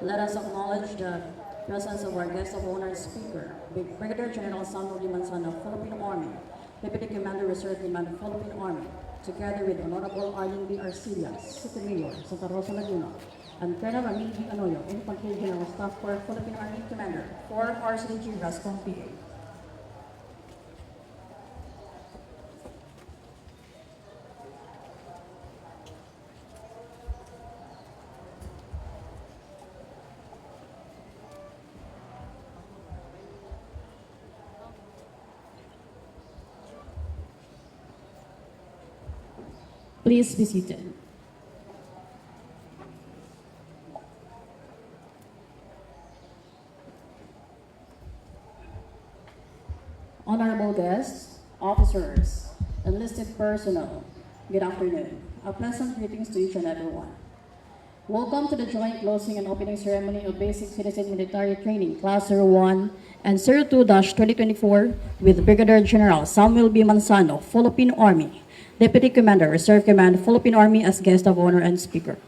Let us acknowledge the presence of our guest of honor speaker, Brigadier General Samuel D. Manzano of Philippine Army, Deputy Commander Reserve Command of Philippine Army, together with Honorable Arlene B. Arcillas, City Mayor, Santa Rosa, Laguna, and Colonel Ramil B. Anoyo, Infantry General Staff Corps Philippine Army Commander, 4 RCDG Rascom PA. Please be seated. Honorable guests, officers, enlisted personnel, good afternoon. A pleasant greetings to each and everyone. Welcome to the joint closing and opening ceremony of Basic Citizen Military Training Class 01 and 02-2024 with Brigadier General Samuel B. Manzano, Philippine Army, Deputy Commander, Reserve Command, Philippine Army as guest of honor and speaker.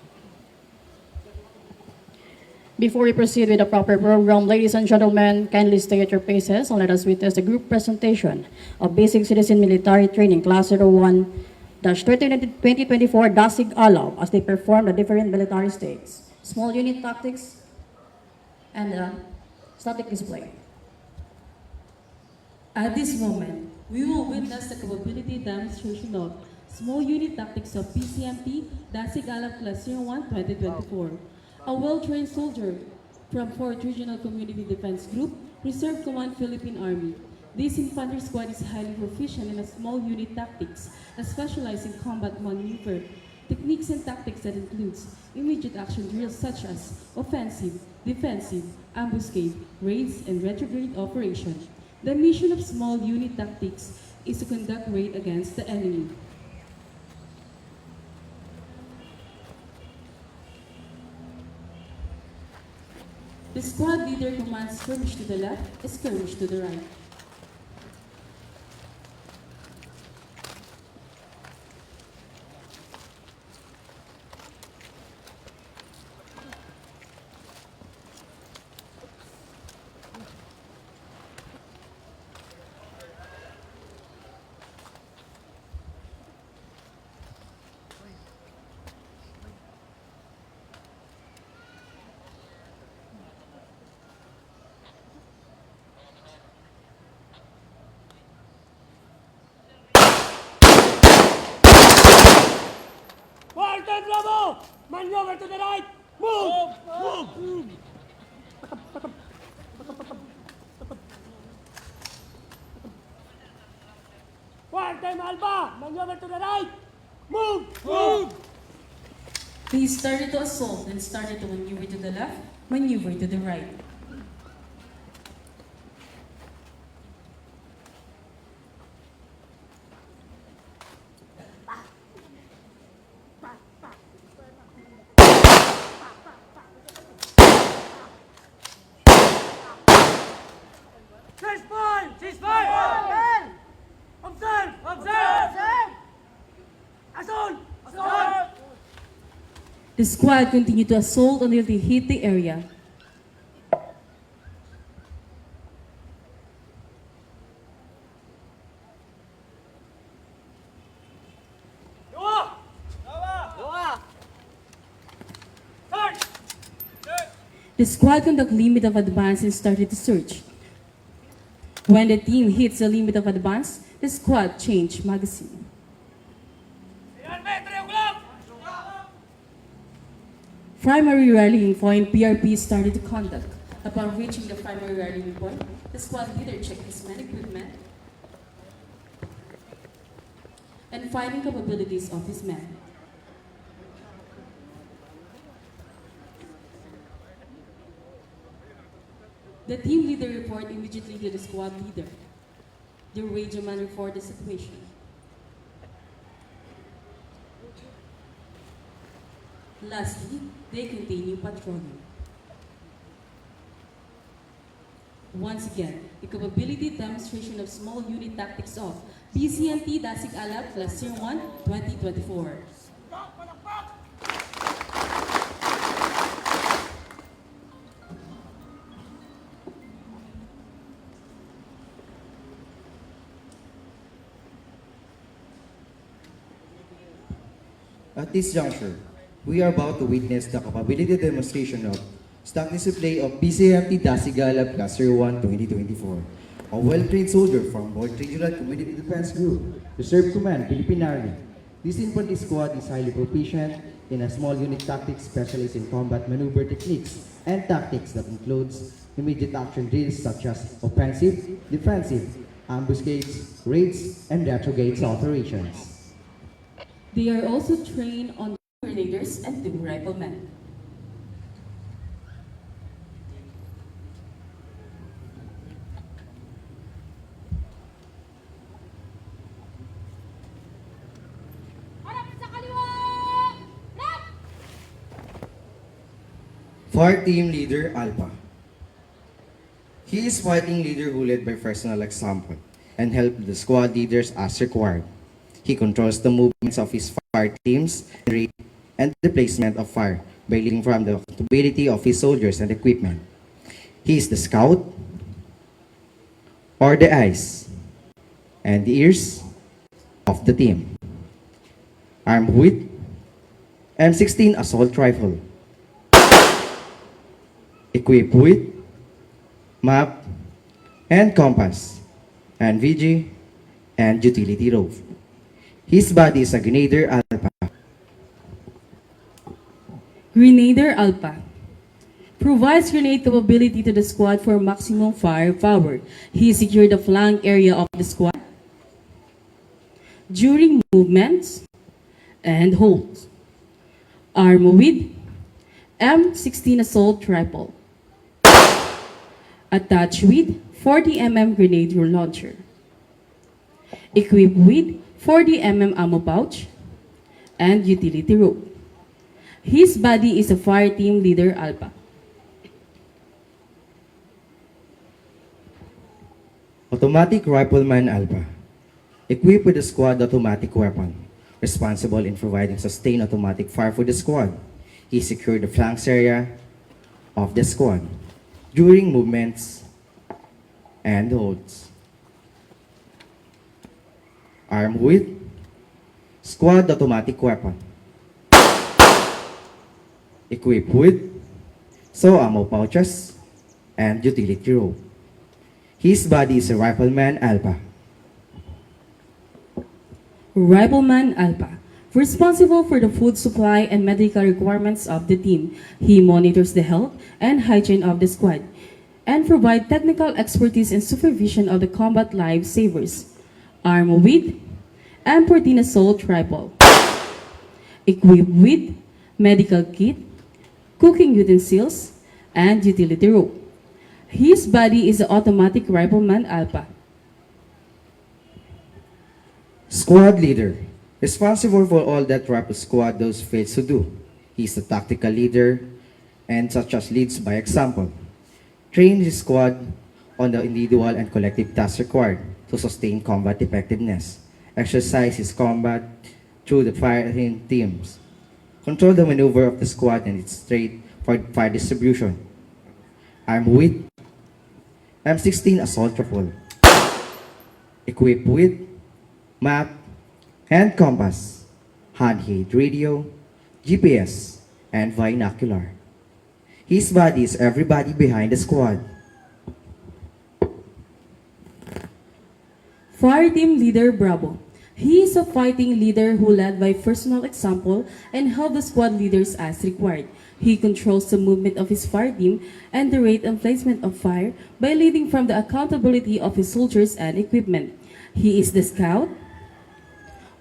Before we proceed with the proper program, ladies and gentlemen, kindly stay at your places and let us witness the group presentation of Basic Citizen Military Training Class 01-2024 Dasig Alaw as they perform the different military states, small unit tactics, and static display. At this moment, we will witness the capability demonstration of small unit tactics of PCMT Dasig Alaw Class 01-2024. A well-trained soldier from 4th Regional Community Defense Group, Reserve Command, Philippine Army. This infantry squad is highly proficient in a small unit tactics that specialize in combat maneuver techniques and tactics that includes immediate action drills such as offensive, defensive, ambuscade, raids, and retrograde operation. The mission of small unit tactics is to conduct raid against the enemy. The squad leader commands skirmish to the left, skirmish to the right. Quarter Bravo! Maneuver to the right! Move! Move! Quarter Alpha! Maneuver to the right! Move! Move! Please started to assault and started to maneuver to the left, maneuver to the right. Ceasefire! Ceasefire! Observe! Observe! Assault! Assault! The squad continued to assault until they hit the area. Dua! Dua! Search! The squad conducted limit of advance and started to search. When the team hits the limit of advance, the squad changed magazine. Primary rallying point PRP started to conduct. Upon reaching the primary rallying point, the squad leader checked his men equipment and fighting capabilities of his men. The team leader reported immediately to the squad leader. The radio man reported the situation. Lastly, they continue patrolling. Once again, the capability demonstration of small unit tactics of PCMT Dasig Alaw Class 01 2024. At this juncture, we are about to witness the capability demonstration of stock display of PCMT Dasigala Cluster 1 2024. A well-trained soldier from Board Regional Community Defense Group, Reserve Command, Philippine Army. This infantry squad is highly proficient in a small unit tactics specialized in combat maneuver techniques and tactics that includes immediate action drills such as offensive, defensive, ambuscades, raids, and retrograde operations. They are also trained on grenadiers and two riflemen. Fire Team Leader Alpha. He is fighting leader who led by personal example and helped the squad leaders as required. He controls the movements of his fire teams and the placement of fire by leading from the accountability of his soldiers and equipment. He is the scout or the eyes and the ears of the team. Armed with M16 assault rifle. Equipped with map and compass and VG and utility rope. His body is a Grenadier Alpha. Grenadier Alpha provides grenade capability to the squad for maximum firepower. He secured the flank area of the squad during movements and holds. Armed with M16 assault rifle. Attached with 40mm grenade launcher. Equipped with 40mm ammo pouch and utility rope. His body is a fire team leader Alpha. Automatic Rifleman Alpha. Equipped with a squad automatic weapon. Responsible in providing sustained automatic fire for the squad. He secured the flanks area of the squad during movements and holds. Armed with squad automatic weapon. Equipped with saw ammo pouches and utility rope. His body is a Rifleman Alpha. Rifleman Alpha. Responsible for the food supply and medical requirements of the team. He monitors the health and hygiene of the squad and provides technical expertise and supervision of the combat lifesavers. Armed with M14 assault rifle. Equipped with medical kit, cooking utensils, and utility rope. His body is the automatic Rifleman Alpha. Squad leader, responsible for all that rifle squad those fails to do. He is the tactical leader and such as leads by example. Train his squad on the individual and collective tasks required to sustain combat effectiveness. Exercise his combat through the firing teams. Control the maneuver of the squad and its straight for fire distribution. Armed with M16 assault rifle. Equipped with map and compass, handheld radio, GPS, and binocular. His body is everybody behind the squad. Fire Team Leader Bravo. He is a fighting leader who led by personal example and helped the squad leaders as required. He controls the movement of his fire team and the rate and placement of fire by leading from the accountability of his soldiers and equipment. He is the scout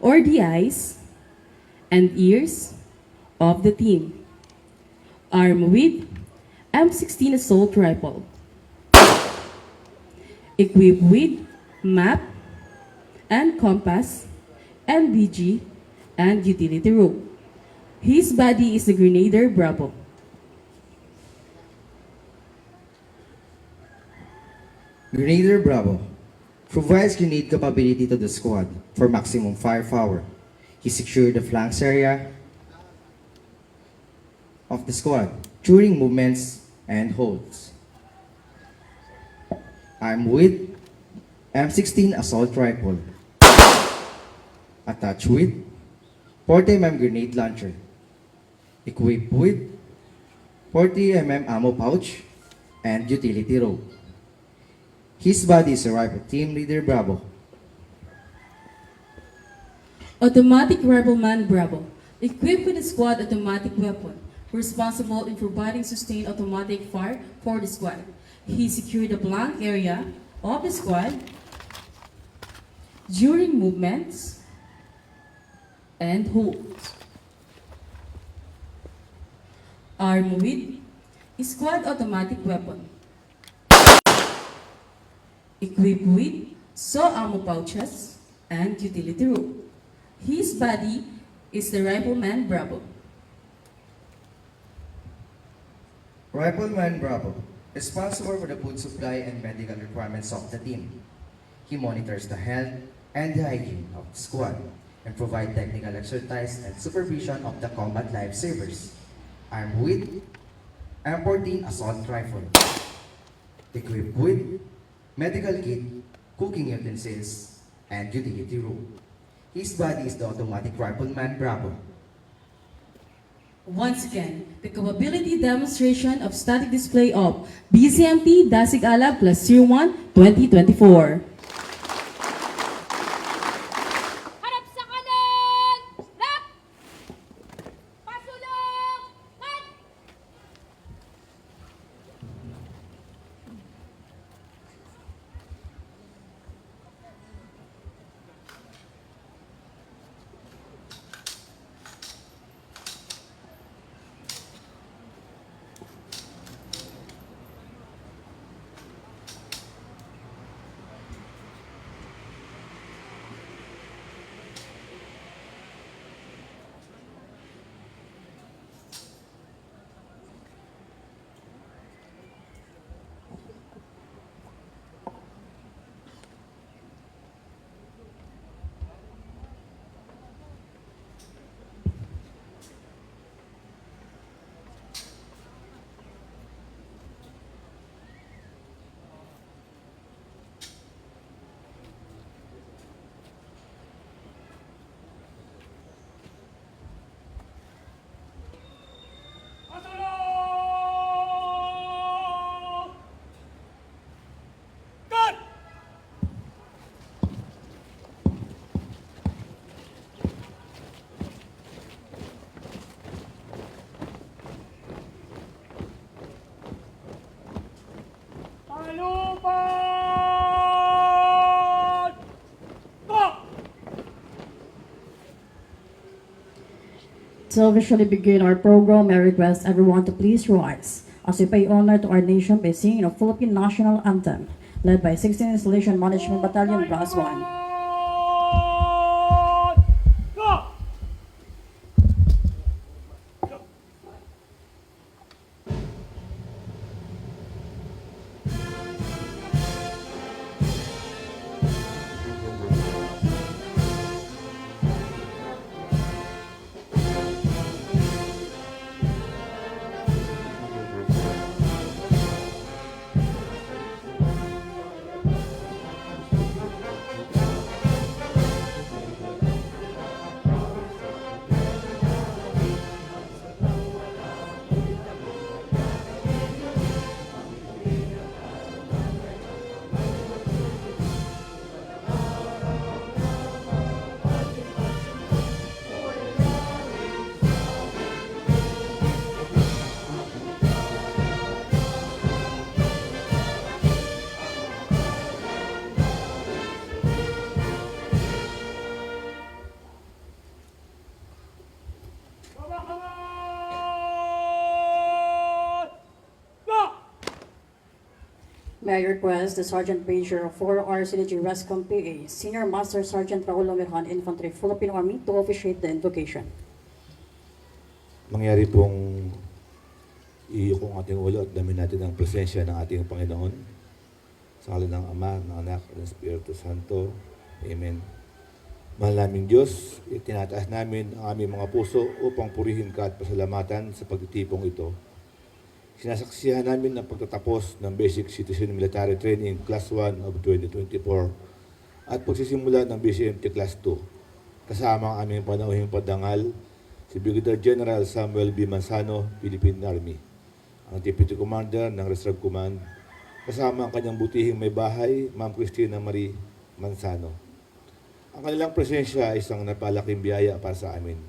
or the eyes and ears of the team. Armed with M16 assault rifle. Equipped with map and compass and BG and utility rope. His body is the Grenadier Bravo. Grenadier Bravo provides grenade capability to the squad for maximum firepower. He secured the flanks area of the squad during movements and holds. Armed with M16 assault rifle. Attached with 40mm grenade launcher, equipped with 40mm ammo pouch and utility rope. His body is arrived at Team Leader Bravo. Automatic Rifleman Bravo, equipped with a squad automatic weapon, responsible in providing sustained automatic fire for the squad. He secured the blank area of the squad during movements and holds. Armed with squad automatic weapon, equipped with saw ammo pouches and utility rope. His body is the Rifleman Bravo. Rifleman Bravo, responsible for the food supply and medical requirements of the team. He monitors the health and the hygiene of the squad and provide technical exercise and supervision of the combat lifesavers. Armed with M14 assault rifle, equipped with medical kit, cooking utensils, and utility room. His body is the automatic Rifleman Bravo. Once again, the capability demonstration of static display of BCMT Dasig Alab Class Tier 1 2024. Harap sa kanan! Left! Pasulong! Cut! Pasulong! Cut! Palupan! Go! To officially begin our program, I request everyone to please rise as we pay honor to our nation by singing the Philippine National Anthem, led by 16th Installation Management Battalion, Brass 1. Go! Baba kamay! Go! May I request the Sergeant Major of 4R CDG Rescom PA, Senior Master Sergeant Raul Lomerhan, Infantry, Philippine Army, to officiate the invocation. Mangyari pong iiyok ang ating ulo at damin natin ang presensya ng ating Panginoon. Sa ngalan ng Ama, ng Anak, at ng Espiritu Santo. Amen. Mahal naming Diyos, itinataas namin ang aming mga puso upang purihin ka at pasalamatan sa pagtitipong ito. Sinasaksihan namin ang pagtatapos ng Basic Citizen Military Training Class 1 of 2024 at pagsisimula ng BCMT Class 2. kasama ang aming panauhing padangal, si Brigadier General Samuel B. Manzano, Philippine Army, ang Deputy Commander ng Reserve Command, kasama ang kanyang butihing may bahay, Ma'am Cristina Marie Manzano. Ang kanilang presensya ay isang napalaking biyaya para sa amin.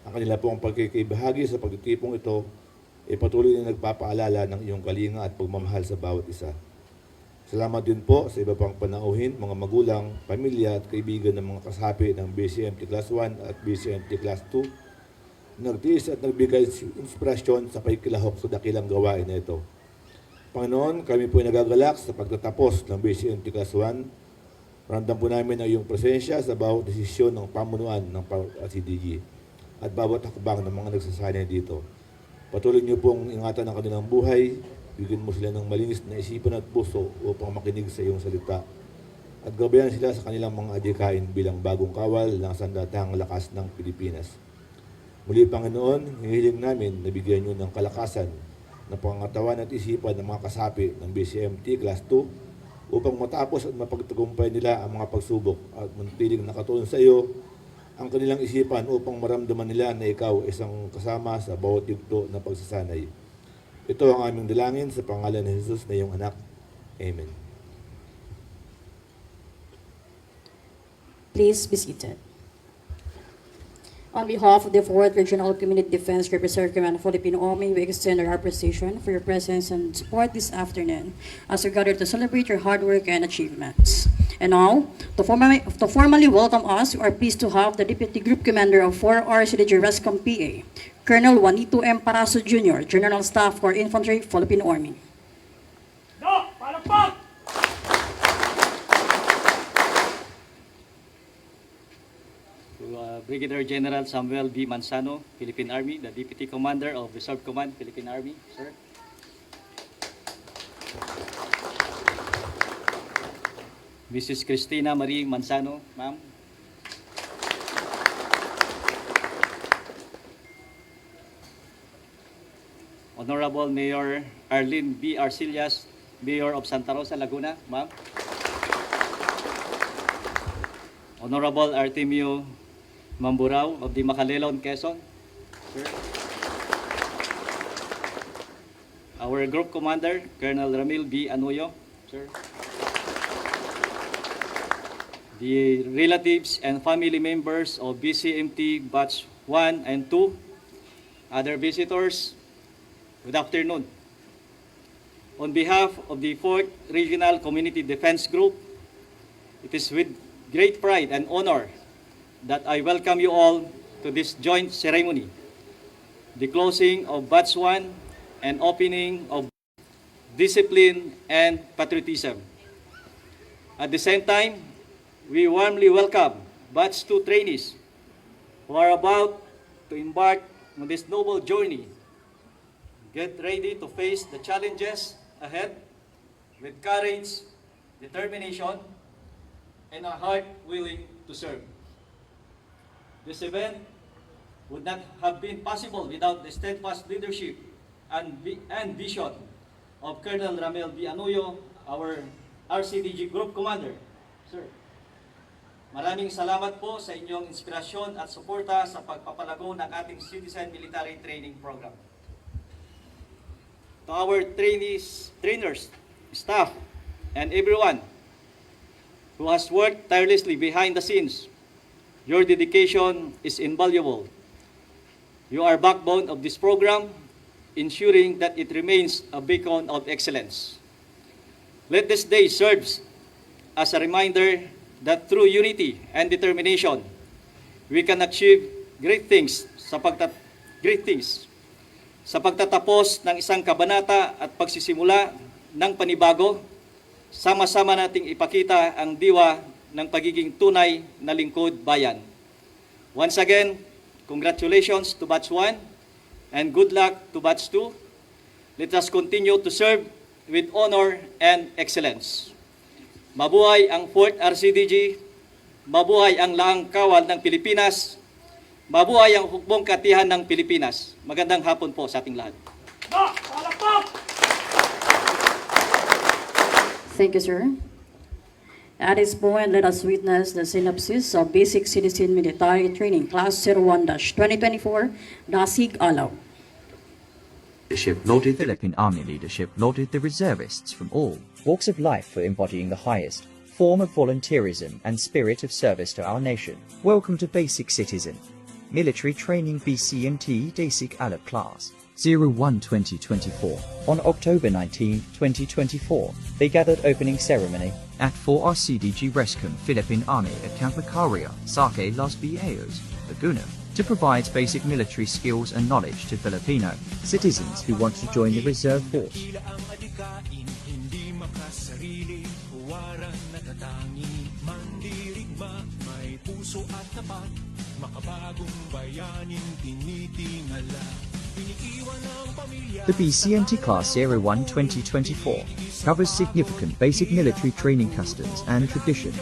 Ang kanila pong pagkikibahagi sa pagtitipong ito ay patuloy na nagpapaalala ng iyong kalinga at pagmamahal sa bawat isa. Salamat din po sa iba pang panauhin, mga magulang, pamilya at kaibigan ng mga kasapi ng BCMT Class 1 at BCMT Class 2. Nagtiis at nagbigay inspirasyon sa paikilahok sa dakilang gawain na ito. Panginoon, kami po ay nagagalak sa pagtatapos ng BCMT Class 1. Ramdam po namin ang iyong presensya sa bawat desisyon ng pamunuan ng CDG at bawat hakbang ng mga nagsasanay dito. Patuloy niyo pong ingatan ang kanilang buhay, bigyan mo sila ng malinis na isipan at puso upang makinig sa iyong salita. At gabayan sila sa kanilang mga adhikain bilang bagong kawal ng sandatahang lakas ng Pilipinas. Muli, Panginoon, hihiling namin na bigyan niyo ng kalakasan na pangatawan at isipan ng mga kasapi ng BCMT Class 2 upang matapos at mapagtagumpay nila ang mga pagsubok at manatiling nakatuon sa iyo ang kanilang isipan upang maramdaman nila na ikaw isang kasama sa bawat yugto na pagsasanay. Ito ang aming dalangin sa pangalan ni Jesus na iyong anak. Amen. Please be seated. On behalf of the 4th Regional Community Defense Group Reserve Command Philippine Army, we extend our appreciation for your presence and support this afternoon as we gather to celebrate your hard work and achievements. And now, to formally welcome us, we are pleased to have the Deputy Group Commander of 4R CDG RESCOM PA, Colonel Juanito M. Paraso Jr., General Staff for Infantry, Philippine Army. No! Palakpak! Brigadier General Samuel B. Manzano, Philippine Army, the Deputy Commander of Reserve Command, Philippine Army, sir. Mrs. Cristina Marie Manzano, ma'am. Honorable Mayor Arlene B. Arcillas, Mayor of Santa Rosa, Laguna, ma'am. Honorable Artemio Mamburao of the Macalelon, Quezon, sir. Our Group Commander, Colonel Ramil B. Anuyo, sir. The relatives and family members of BCMT Batch 1 and 2, other visitors, good afternoon. On behalf of the 4th Regional Community Defense Group, it is with great pride and honor that I welcome you all to this joint ceremony, the closing of Batch 1 and opening of Discipline and Patriotism. At the same time, we warmly welcome Batch 2 trainees who are about to embark on this noble journey. Get ready to face the challenges ahead with courage, determination, and a heart willing to serve. This event would not have been possible without the steadfast leadership and vision of Colonel Ramil B. Anuyo, our RCDG Group Commander. Sir, maraming salamat po sa inyong inspirasyon at suporta sa pagpapalago ng ating Citizen Military Training Program. To our trainees, trainers, staff, and everyone who has worked tirelessly behind the scenes, your dedication is invaluable. You are backbone of this program, ensuring that it remains a beacon of excellence. Let this day serve as a reminder that through unity and determination, we can achieve great things sa pagtatapos ng isang kabanata at pagsisimula ng panibago. Sama-sama nating ipakita ang diwa ng pagiging tunay na lingkod bayan. Once again, congratulations to Batch 1 and good luck to Batch 2. Let us continue to serve with honor and excellence. Mabuhay ang 4th RCDG, mabuhay ang laang kawal ng Pilipinas, mabuhay ang hukbong katihan ng Pilipinas. Magandang hapon po sa ating lahat. No! Palakpak! Thank you, sir. At this point, let us witness the synopsis of Basic Citizen Military Training Class 01-2024, Dasig Alaw. Leadership lauded the Philippine Army leadership lauded the reservists from all walks of life for embodying the highest form of volunteerism and spirit of service to our nation. Welcome to Basic Citizen Military Training BCMT Dasig Alab Class 01-2024. On October 19, 2024, they gathered opening ceremony at 4RCDG Rescom Philippine Army at Camp Macaria, Sake Los Vieos, Laguna, to provide basic military skills and knowledge to Filipino citizens who want to join the reserve force. The BCMT Class 01-2024 covers significant basic military training customs and tradition.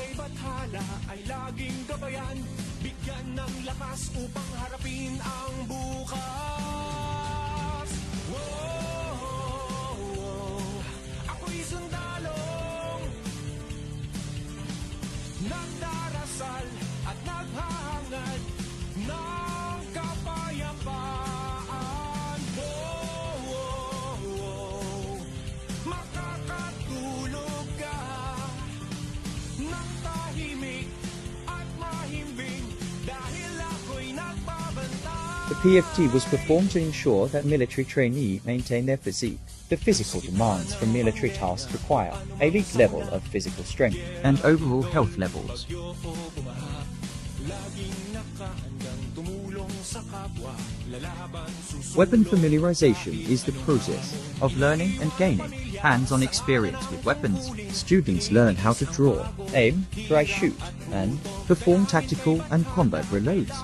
The PFT was performed to ensure that military trainees maintain their physique. The physical demands from military tasks require elite level of physical strength and overall health levels. Weapon familiarization is the process of learning and gaining hands-on experience with weapons. Students learn how to draw, aim, try shoot, and perform tactical and combat reloads.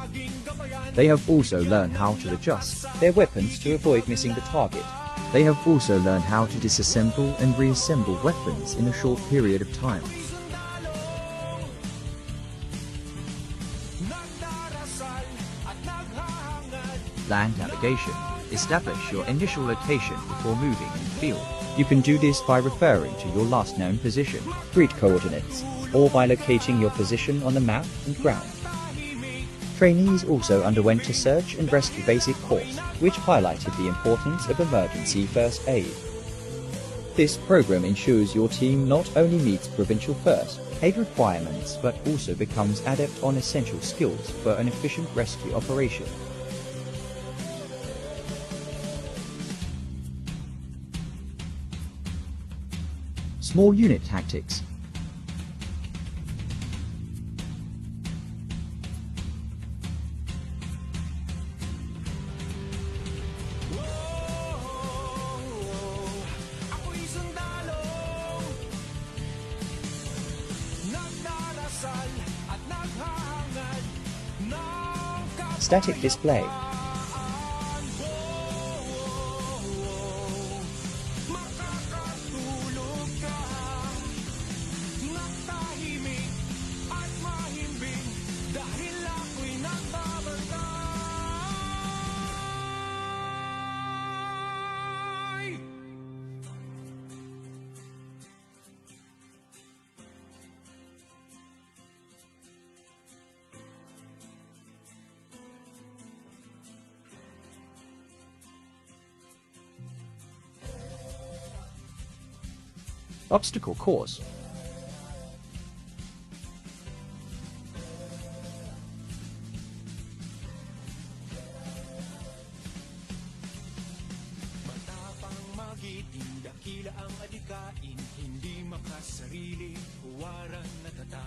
They have also learned how to adjust their weapons to avoid missing the target. They have also learned how to disassemble and reassemble weapons in a short period of time. Land navigation. Establish your initial location before moving in the field. You can do this by referring to your last known position, grid coordinates, or by locating your position on the map and ground. Trainees also underwent a search and rescue basic course, which highlighted the importance of emergency first aid. This program ensures your team not only meets provincial first aid requirements, but also becomes adept on essential skills for an efficient rescue operation. Small unit tactics. Static display. Obstacle course.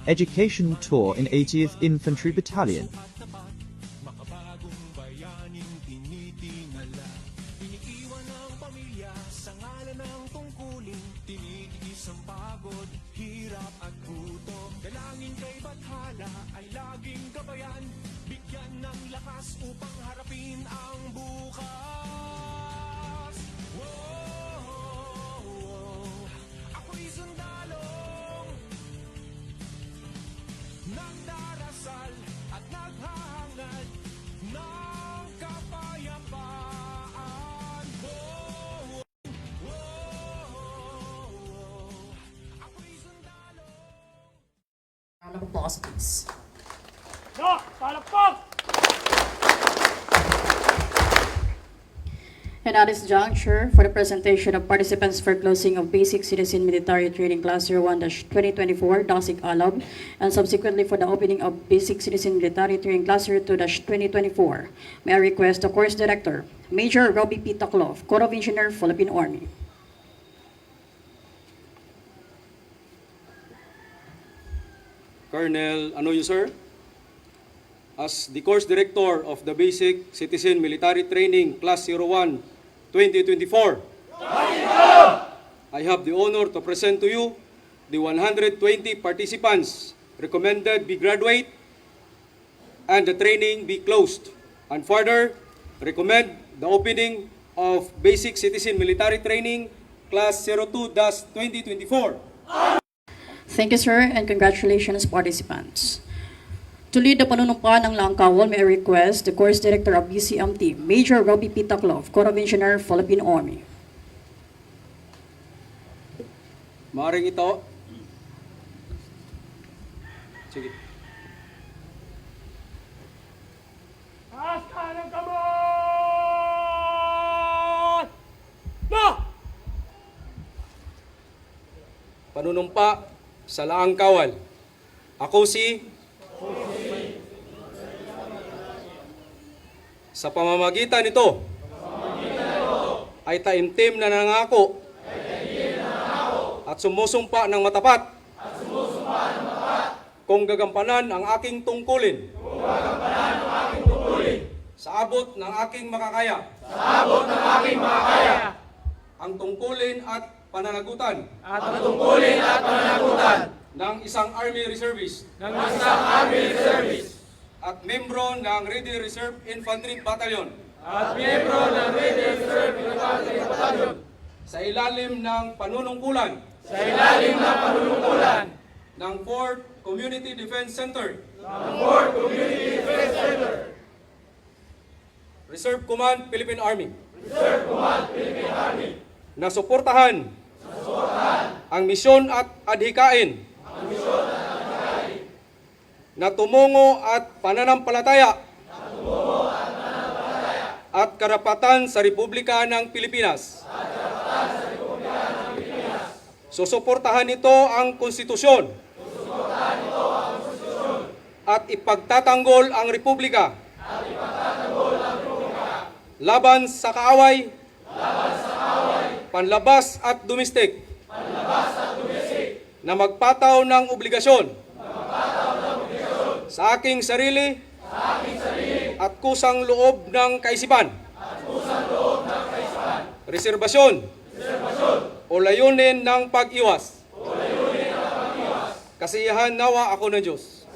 Educational tour in 80th Infantry Battalion. applause, please. No, palakpak! And at this juncture, for the presentation of participants for closing of Basic Citizen Military Training Class 01-2024, DASIG Alab, and subsequently for the opening of Basic Citizen Military Training Class 02-2024, may I request the course director, Major Robbie P. Taklov, Corps of Engineer, Philippine Army. Colonel Anoyo, sir. As the course director of the Basic Citizen Military Training Class 01 2024, I have the honor to present to you the 120 participants recommended be graduate and the training be closed, and further recommend the opening of Basic Citizen Military Training Class 02-2024. Thank you, sir, and congratulations, participants. To lead the panunumpa ng Langkawal, may I request the course director of BCMT, Major Robbie P. Taklov, Corps of Engineer, Philippine Army. Maaring ito. Sige. Taas ka ng kamay! No! Panunumpa sa Laang Kawal. Ako si sa pamamagitan nito ay taimtim na nangako at sumusumpa ng matapat kung gagampanan ang aking tungkulin sa abot ng aking makakaya ang tungkulin at pananagutan ng isang Army Reservist at membro ng Ready Reserve Infantry Battalion sa ilalim ng panunungkulan ng 4th Community Defense Center Reserve Command Philippine Army na suportahan ang misyon at adhikain na tumungo at pananampalataya at karapatan sa Republika ng Pilipinas. Susuportahan nito ang konstitusyon at ipagtatanggol ang Republika laban sa kaaway, panlabas at domestik na magpataw ng obligasyon sa aking sarili at kusang loob ng kaisipan, reserbasyon o layunin ng pag-iwas. Kasiyahan nawa ako ng Diyos.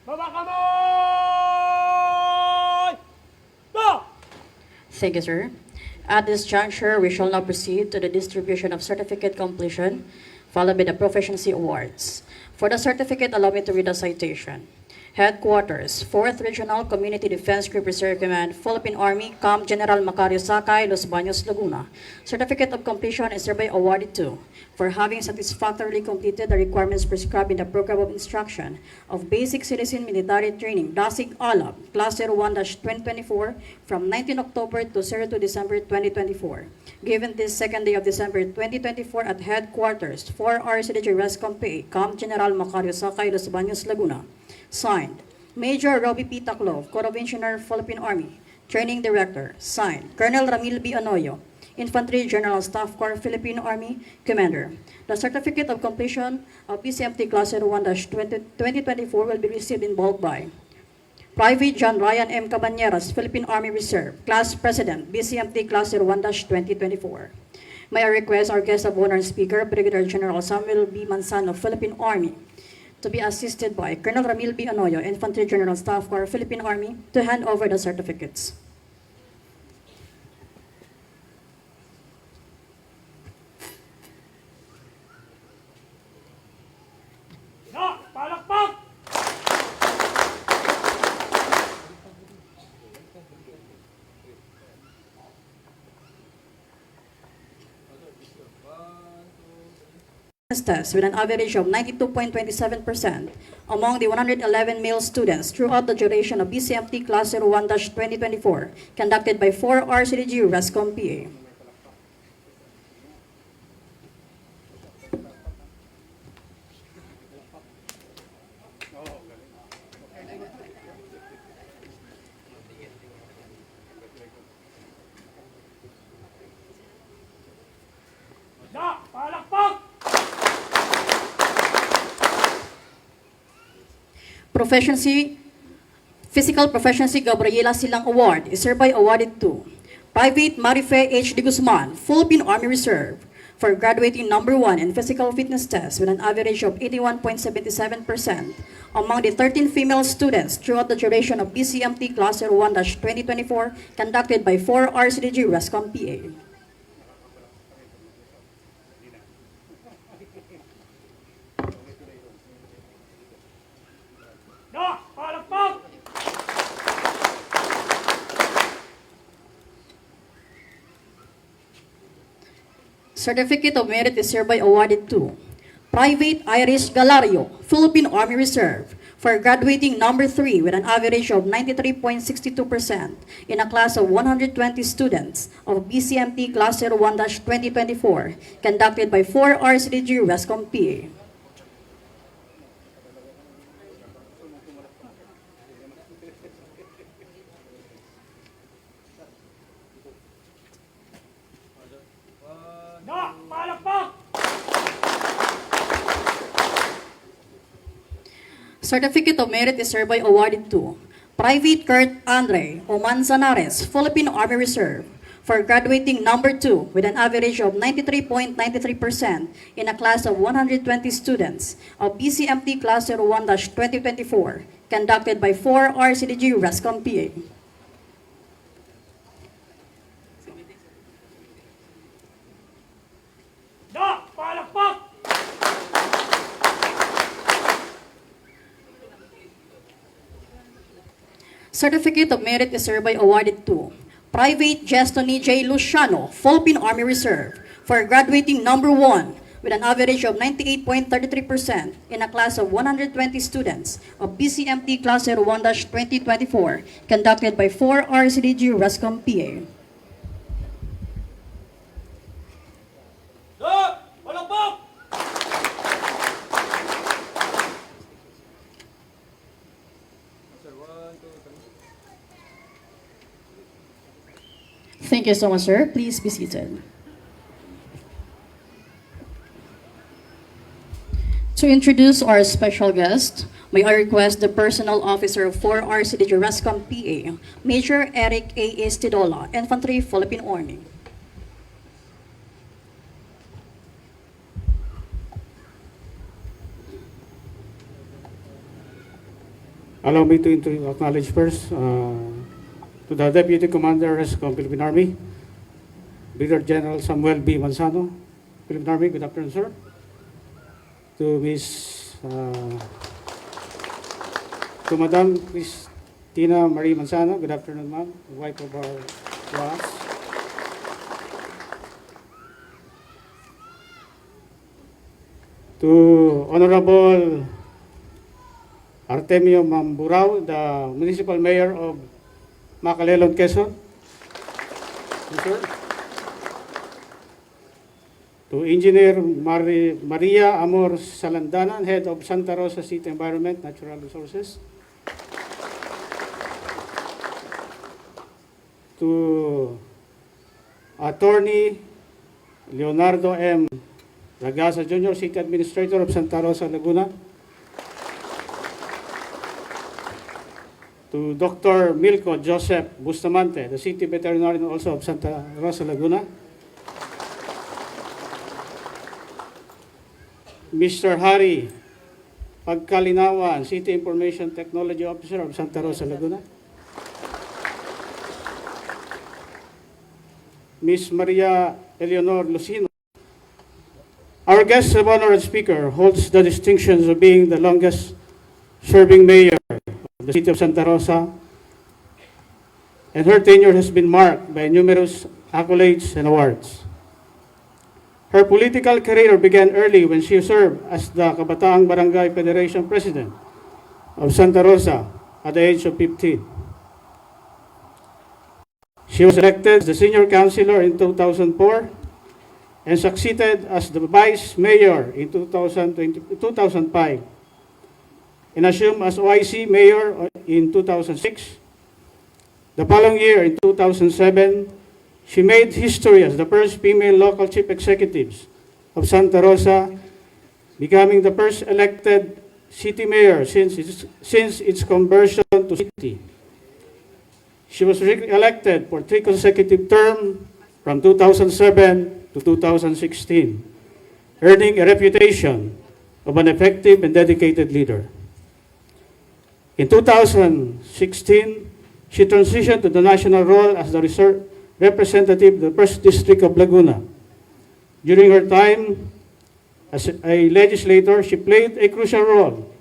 Baba kamay! No! Thank you, sir. At this juncture, we shall now proceed to the distribution of certificate completion, followed by the proficiency awards. For the certificate, allow me to read the citation. Headquarters, 4th Regional Community Defense Group Reserve Command, Philippine Army, Camp General Macario Sakay, Los Baños, Laguna. Certificate of completion is hereby awarded to, for having satisfactorily completed the requirements prescribed in the Program of Instruction of Basic Citizen Military Training, DASIG Alab, Class 01-2024, from 19 October to 02 December 2024. Given this second day of December 2024 at Headquarters, 4 RCDG Rescom PA, Camp General Macario Sakay, Los Baños, Laguna. Signed, Major Robbie P. Taklov, Corps of Engineer, Philippine Army. Training Director. Signed, Colonel Ramil B. Anoyo, Infantry General Staff Corps, Philippine Army, Commander. The certificate of completion of PCMT Class 01-2024 will be received in bulk by Private John Ryan M. Cabañeras, Philippine Army Reserve, Class President, BCMT Class 01-2024. May I request our guest of honor and speaker, Brigadier General Samuel B. Manzano, Philippine Army, to be assisted by Colonel Ramil B. Anoyo, Infantry General Staff Corps, Philippine Army, to hand over the certificates. No! Palakpak! fitness test with an average of 92.27% among the 111 male students throughout the duration of BCMT Class 01-2024 conducted by 4 RCDG RESCOM PA. Da, palakpak! Physical Proficiency Gabriela Silang Award is hereby awarded to Private Marife H. De Guzman, Philippine Army Reserve, for graduating number 1 in physical fitness test with an average of 81.77% among the 13 female students throughout the duration of BCMT Class 01-2024 conducted by 4 RCDG RESCOM PA. Da, palakpak! Certificate of Merit is hereby awarded to Private Iris Galario, Philippine Army Reserve, for graduating number 3 with an average of 93.62% in a class of 120 students of BCMT Class 01-2024 conducted by 4 RCDG RESCOM PA. Da, palakpak! Certificate of Merit is hereby awarded to Private Kurt Andre Omanzanares, Philippine Army Reserve, for graduating number 2 with an average of 93.93% in a class of 120 students of BCMT Class 01-2024 conducted by 4 RCDG RESCOM PA. Da, palakpak! Certificate of Merit is hereby awarded to Private Jestony J. Luciano, Philippine Army Reserve, for graduating number 1 with an average of 98.33% in a class of 120 students of BCMT Class 01-2024 conducted by 4 RCDG RESCOM PA. Da, palakpak! Thank you so much, sir. Please be seated. To introduce our special guest, may I request the Personnel Officer of 4 RCDG RESCOM PA, Major Eric A. Estidola, Infantry, Philippine Army. Allow me to acknowledge first to the Deputy Commander, RESCOM Philippine Army, Brigadier General Samuel B. Manzano, Philippine Army. Good afternoon, sir. To Madam Christina Marie Manzano. Good afternoon, ma'am, wife of our boss. To Honorable Artemio Mamburao, the Municipal Mayor of Macalelon, Quezon. Yes, sir. To Engineer Maria Amor Salandanan, Head of Santa Rosa City Environment, Natural Resources. To Attorney Leonardo M. Ragasa Jr., City Administrator of Santa Rosa, Laguna. To Dr. Milko Joseph Bustamante, the City Veterinarian also of Santa Rosa, Laguna. Mr. Harry Pagkalinawan, City Information Technology Officer of Santa Rosa, Laguna. Ms. Maria Eleanor Lucino. Our guest of honor and speaker holds the distinctions of being the longest serving mayor of the city of Santa Rosa, and her tenure has been marked by numerous accolades and awards. Her political career began early when she served as the Kabataang Barangay Federation President of Santa Rosa at the age of 15. She was elected as the senior councilor in 2004 and succeeded as the vice mayor in 2005 and assumed as OIC mayor in 2006. The following year, in 2007, she made history as the first female local chief executives of Santa Rosa, becoming the first elected city mayor since its conversion to city. She was re-elected for 3 consecutive terms from 2007 to 2016, earning a reputation of an effective and dedicated leader. In 2016, she transitioned to the national role as the representative of the 1st District of Laguna. During her time as a legislator, she played a crucial role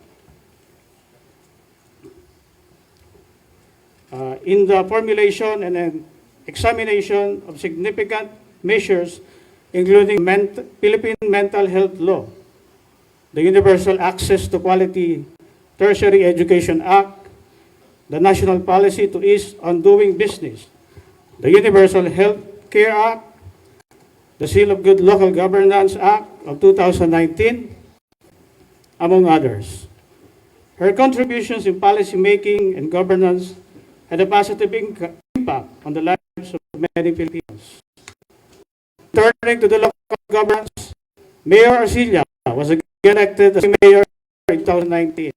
in the formulation and then examination of significant measures, including Philippine Mental Health Law, the Universal Access to Quality Tertiary Education Act, the National Policy to Ease on Doing Business, the Universal Health Care Act, the Seal of Good Local Governance Act of 2019, among others. Her contributions in policy making and governance had a positive impact on the lives of many Filipinos. Turning to the local governance, Mayor Arcilla was again elected as mayor in 2019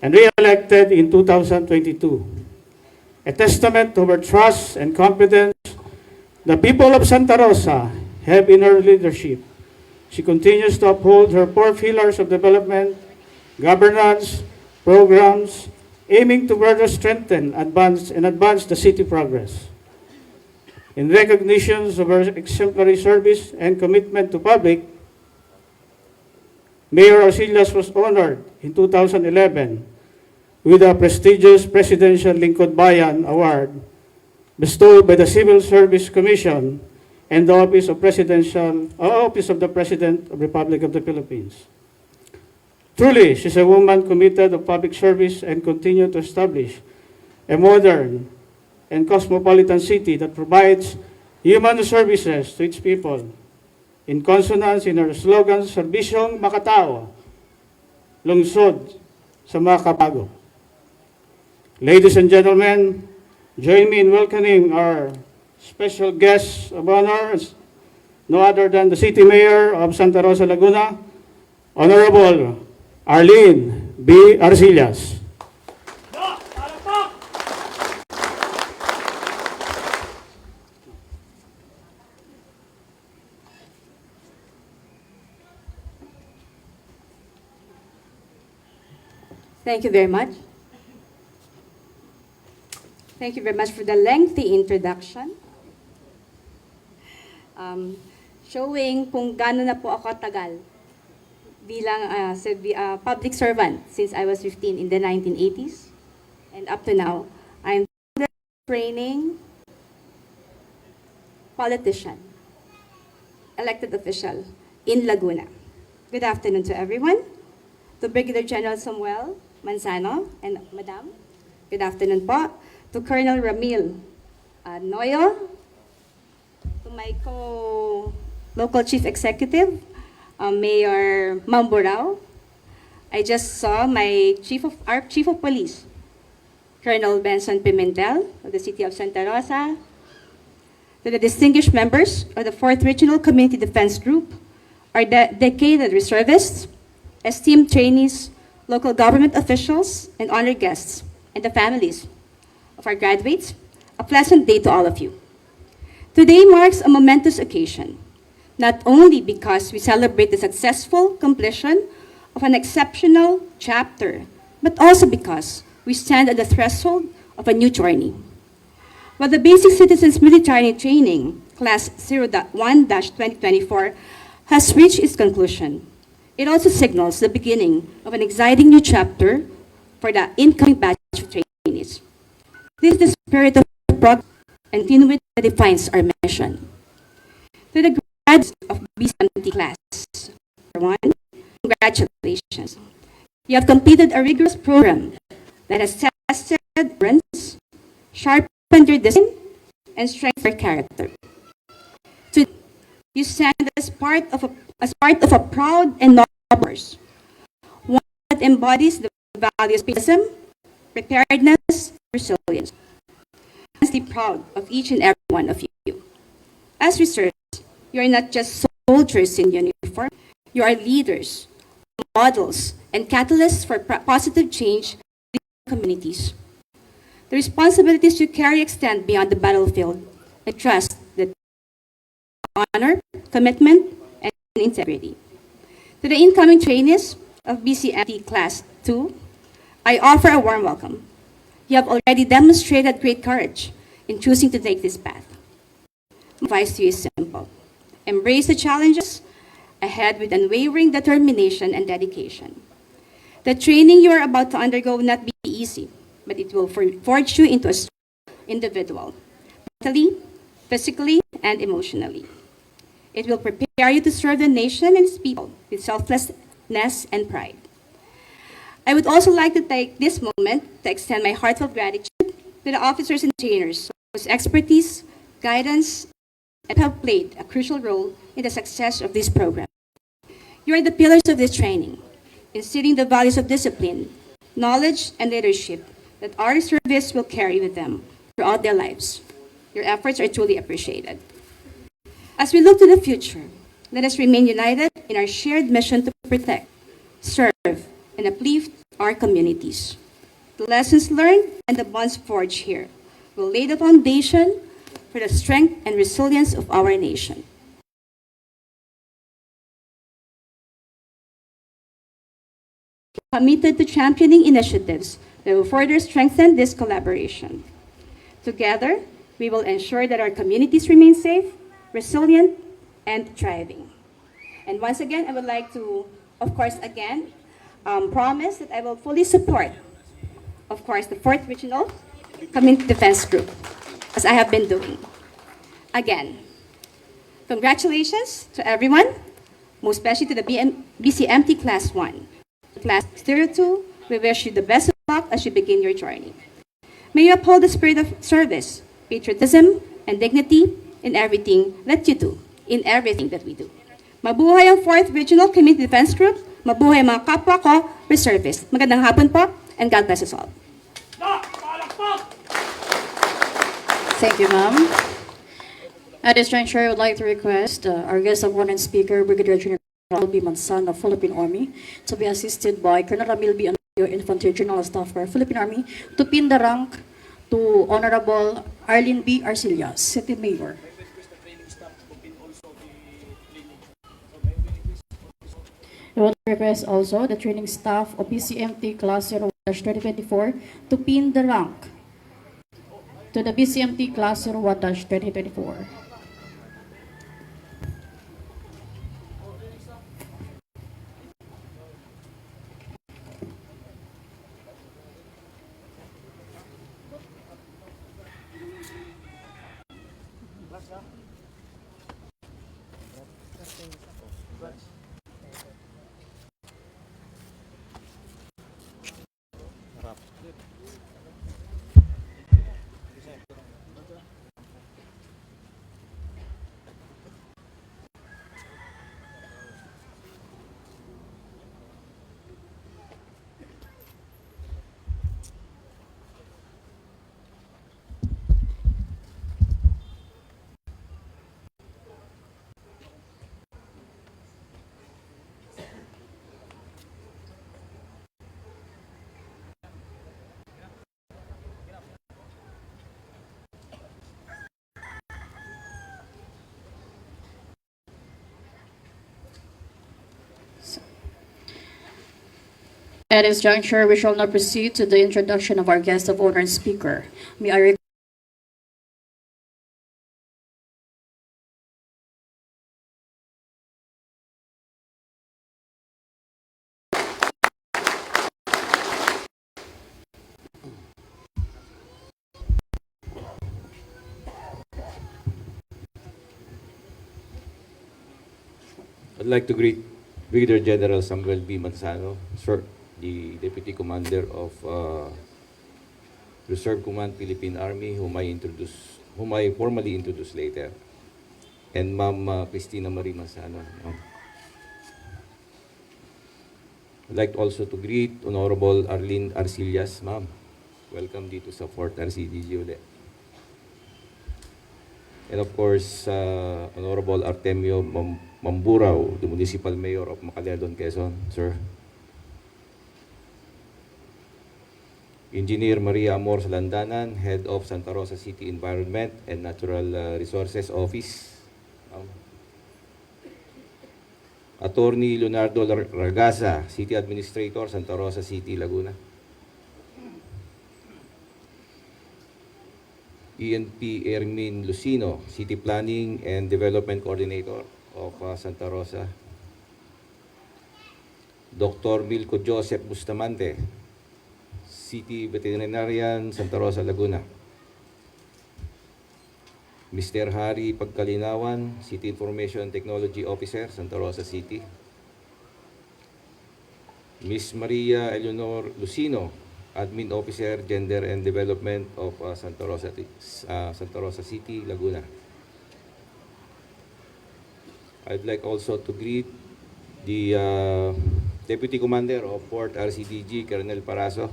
and re-elected in 2022. A testament to her trust and confidence the people of Santa Rosa have in her leadership. She continues to uphold her 4 pillars of development, governance, programs, aiming to further strengthen advance the city progress. In recognition of her exemplary service and commitment to public, Mayor Arcillas was honored in 2011 with a prestigious Presidential Lingkod Bayan Award bestowed by the Civil Service Commission and the Office of the President of the Republic of the Philippines. Truly, she's a woman committed to public service and continues to establish a modern and cosmopolitan city that provides human services to its people in consonance in her slogan, Serbisyong Makatao, Lungsod sa Makabago. Ladies and gentlemen, join me in welcoming our special guest of honor, no other than the City Mayor of Santa Rosa, Laguna, Honorable Arlene B. Arcillas. Thank you very much. Thank you very much for the lengthy introduction. Showing kung gaano na po ako tagal bilang public servant since I was 15 in the 1980s. And up to now, I'm a training politician, elected official in Laguna. Good afternoon to everyone. To Brigadier General Samuel Manzano and Madam, good afternoon po. To Colonel Ramil Noyo, to my co-local chief executive, Mayor Mamburao. I just saw our chief of police, Colonel Benson Pimentel of the City of Santa Rosa. To the distinguished members of the 4th Regional Community Defense Group, our dedicated reservists, esteemed trainees, local government officials, and honored guests, and the families of our graduates, a pleasant day to all of you. Today marks a momentous occasion, not only because we celebrate the successful completion of an exceptional chapter, but also because we stand at the threshold of a new journey. While the Basic Citizens Military Training, Class 01-2024, has reached its conclusion, it also signals the beginning of an exciting new chapter for the incoming batch of trainees. This is the spirit of progress and continuity that defines our mission. To the graduates of BCMT class 1, congratulations. You have completed a rigorous program that has tested endurance, sharpened your discipline, and strengthened your character. Today, you stand as part of a proud and noble force, one that embodies the values of patriotism, preparedness, and resilience. I'm honestly proud of each and every one of you. As reservists, you are not just soldiers in uniform, you are leaders, models, and catalysts for positive change in communities. The responsibilities you carry extend beyond the battlefield. I trust that honor, commitment, and integrity. To the incoming trainees of BCMT Class 2, I offer a warm welcome. You have already demonstrated great courage in choosing to take this path. My advice to you is simple. Embrace the challenges ahead with unwavering determination and dedication. The training you are about to undergo will not be easy, but it will forge you into a strong individual, mentally, physically, and emotionally. It will prepare you to serve the nation and its people with selflessness and pride. I would also like to take this moment to extend my heartfelt gratitude to the officers and trainers whose expertise, guidance, and have played a crucial role in the success of this program. You are the pillars of this training, instilling the values of discipline, knowledge, and leadership that our reservists will carry with them throughout their lives. Your efforts are truly appreciated. As we look to the future, let us remain united in our shared mission to protect, serve, and uplift our communities. The lessons learned and the bonds forged here will lay the foundation for the strength and resilience of our nation. Committed to championing initiatives that will further strengthen this collaboration. Together, we will ensure that our communities remain safe, resilient, and thriving. And once again, I would like to, of course, again, promise that I will fully support, of course, the 4th Regional Community Defense Group, as I have been doing. Again, congratulations to everyone, most especially to the BCMT Class 1. Class 02, we wish you the best of luck as you begin your journey. May you uphold the spirit of service, patriotism, and dignity in everything that you do, in everything that we do. Mabuhay ang 4th Regional Community Defense Group. Mabuhay mga kapwa ko, reservists. Magandang hapon po, and God bless us all. Thank you, ma'am. At this juncture, I would like to request our guest of honor and speaker, Brigadier General B. Manzano of Philippine Army, to be assisted by Colonel Ramil B. Antonio, Infantry General Staff for Philippine Army, to pin the rank to Honorable Arlene B. Arcillas, City Mayor. I would request also the training staff of BCMT Class 01-2024 to pin the rank to the BCMT Class 01-2024. At this juncture, we shall now proceed to the introduction of our guest of honor and speaker. May I I'd like to greet Brigadier General Samuel B. Manzano, sir, the Deputy Commander of Reserve Command Philippine Army, whom I formally introduced later, and Ma'am Christina Marie Manzano. I'd like also to greet Honorable Arlene Arcillas, ma'am. Welcome dito sa 4th RCDG ulit. And of course, Honorable Artemio Mamburao, the Municipal Mayor of Macalelon, Quezon, sir. Engineer Maria Amor Salandanan, Head of Santa Rosa City Environment and Natural Resources Office. Attorney Leonardo Ragasa, City Administrator, Santa Rosa City, Laguna. ENP Ermin Lucino, City Planning and Development Coordinator of Santa Rosa. Dr. Milko Joseph Bustamante, City Veterinarian, Santa Rosa, Laguna. Mr. Harry Pagkalinawan, City Information Technology Officer, Santa Rosa City. Ms. Maria Eleanor Lucino, Admin Officer, Gender and Development of Santa Rosa City, Laguna. I'd like also to greet the Deputy Commander of 4th RCDG, Colonel Paraso,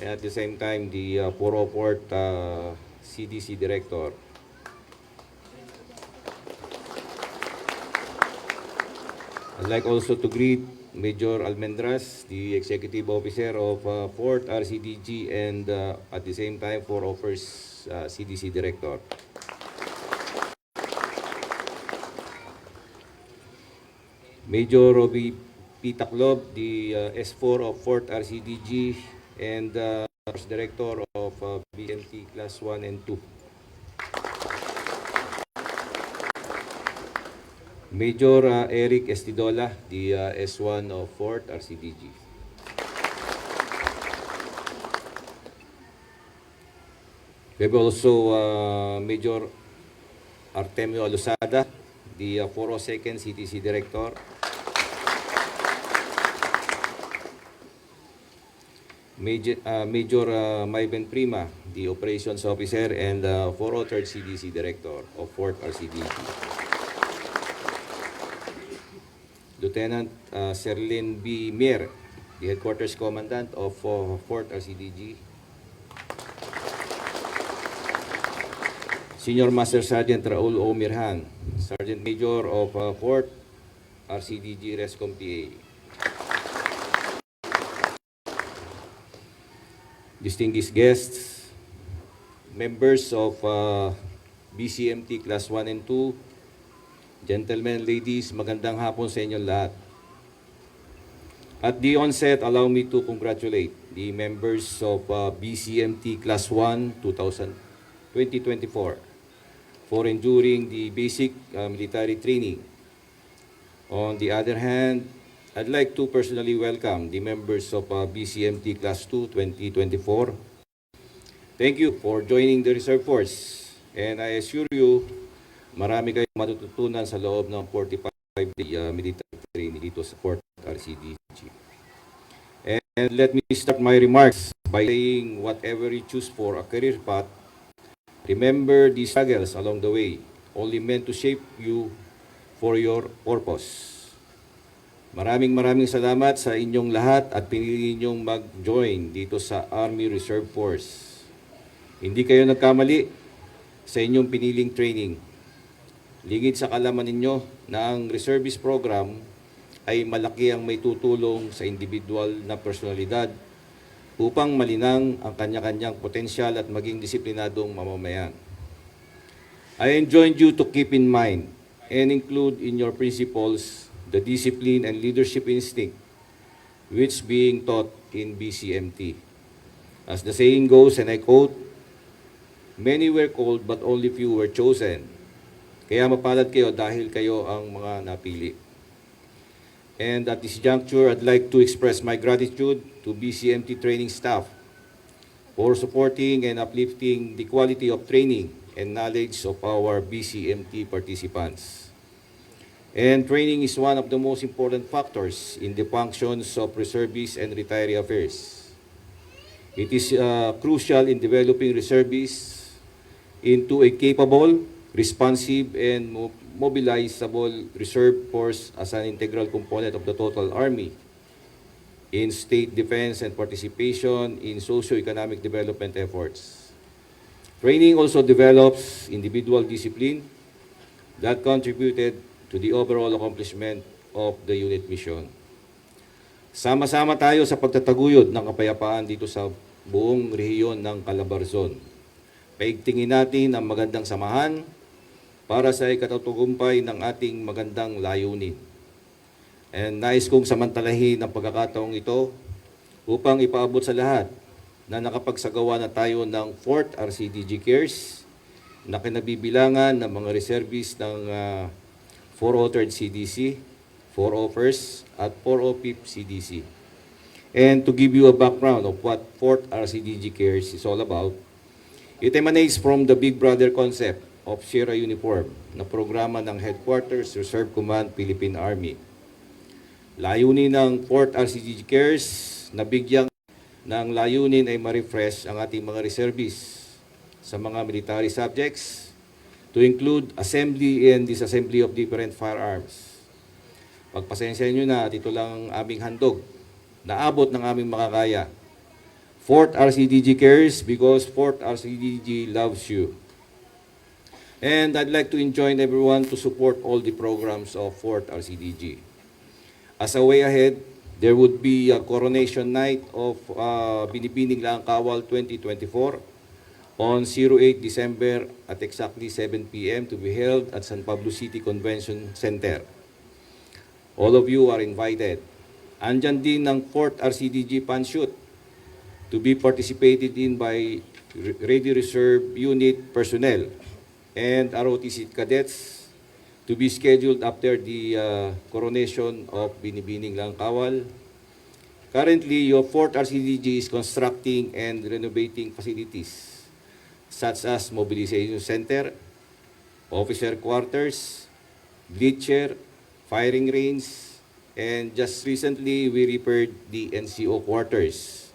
and at the same time, the Puro Port CDC Director. I'd like also to greet Major Almendras, the Executive Officer of 4th RCDG and at the same time 401st CDC Director. Major Robbie P. Taclob, the S4 of 4th RCDG and First Director of BMT Class 1 and 2. Major Eric Estidola, the S1 of 4th RCDG. We have also Major Artemio Alusada, the 402nd CTC Director. Major Mayben Prima, the Operations Officer and 403rd CDC Director of 4th RCDG. Lieutenant Serlin B. Mir, the Headquarters Commandant of 4th RCDG. Senior Master Sergeant Raul O. Mirhan, Sergeant Major of 4th RCDG Rescom PA. Distinguished guests, members of BCMT Class 1 and 2, gentlemen, ladies, magandang hapon sa inyong lahat. At the onset, allow me to congratulate the members of BCMT Class 1 2024 for enduring the basic military training. On the other hand, I'd like to personally welcome the members of BCMT Class 2 2024. Thank you for joining the Reserve Force, and I assure you, marami kayong matututunan sa loob ng 45-day military training dito sa 4th RCDG. And let me start my remarks by saying whatever you choose for a career path, remember the struggles along the way, only meant to shape you for your purpose. Maraming salamat sa inyong lahat at pinili ninyong mag-join dito sa Army Reserve Force. Hindi kayo nagkamali sa inyong piniling training. Lingid sa kalaman ninyo na ang reservist program ay malaki ang may tutulong sa individual na personalidad upang malinang ang kanya-kanyang potensyal at maging disiplinadong mamamayan. I enjoin you to keep in mind and include in your principles the discipline and leadership instinct which being taught in BCMT. As the saying goes, and I quote, "Many were called but only few were chosen." Kaya mapalad kayo dahil kayo ang mga napili. And at this juncture, I'd like to express my gratitude to BCMT training staff for supporting and uplifting the quality of training and knowledge of our BCMT participants. And training is one of the most important factors in the functions of reservists and retiree affairs. It is crucial in developing reservists into a capable, responsive, and mobilizable reserve force as an integral component of the total Army in state defense and participation in socio-economic development efforts. Training also develops individual discipline that contributed to the overall accomplishment of the unit mission. Sama-sama tayo sa pagtataguyod ng kapayapaan dito sa buong rehiyon ng Calabarzon. Paigtingin natin ang magandang samahan para sa ikatatagumpay ng ating magandang layunin. And nais kong samantalahin ang pagkakataong ito upang ipaabot sa lahat na nakapagsagawa na tayo ng 4th RCDG Cares na kinabibilangan ng mga reservists ng 403rd CDC, 401st at 405th CDC. And to give you a background of what 4th RCDG Cares is all about, it emanates from the Big Brother concept of Sierra Uniform na programa ng Headquarters Reserve Command Philippine Army. Layunin ng 4th RCDG Cares na bigyang ng layunin ay ma-refresh ang ating mga reservists sa mga military subjects to include assembly and disassembly of different firearms. Pagpasensya nyo na at ito lang ang aming handog na abot ng aming makakaya. 4th RCDG cares because 4th RCDG loves you. And I'd like to enjoin everyone to support all the programs of 4th RCDG. As a way ahead, there would be a coronation night of Binibining Laang Kawal 2024 on 08 December at exactly 7 p.m. to be held at San Pablo City Convention Center. All of you are invited. Andyan din ng 4th RCDG Panshoot to be participated in by Ready Reserve Unit personnel and ROTC cadets to be scheduled after the coronation of Binibining Laang Kawal. Currently, your 4th RCDG is constructing and renovating facilities such as mobilization center, officer quarters, bleacher, firing range, and just recently we repaired the NCO quarters.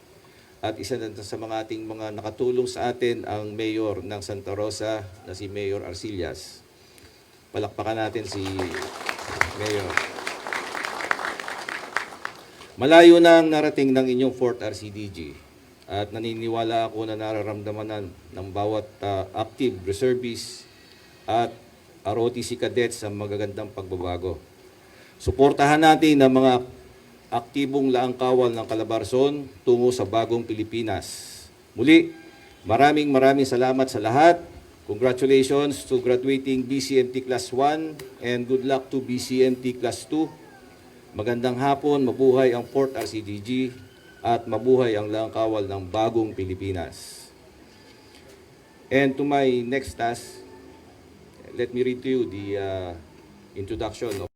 At isa na sa mga ating mga nakatulong sa atin ang Mayor ng Santa Rosa na si Mayor Arcillas. Palakpakan natin si Mayor. Malayo na ang narating ng inyong 4th RCDG at naniniwala ako na nararamdaman ng bawat active reservists at ROTC cadets ang magagandang pagbabago. Suportahan natin ang mga aktibong laang kawal ng Calabarzon tungo sa bagong Pilipinas. Muli, maraming salamat sa lahat. Congratulations to graduating BCMT Class 1 and good luck to BCMT Class 2. Magandang hapon, mabuhay ang 4th RCDG at mabuhay ang laang kawal ng bagong Pilipinas. And to my next task, let me read to you the introduction of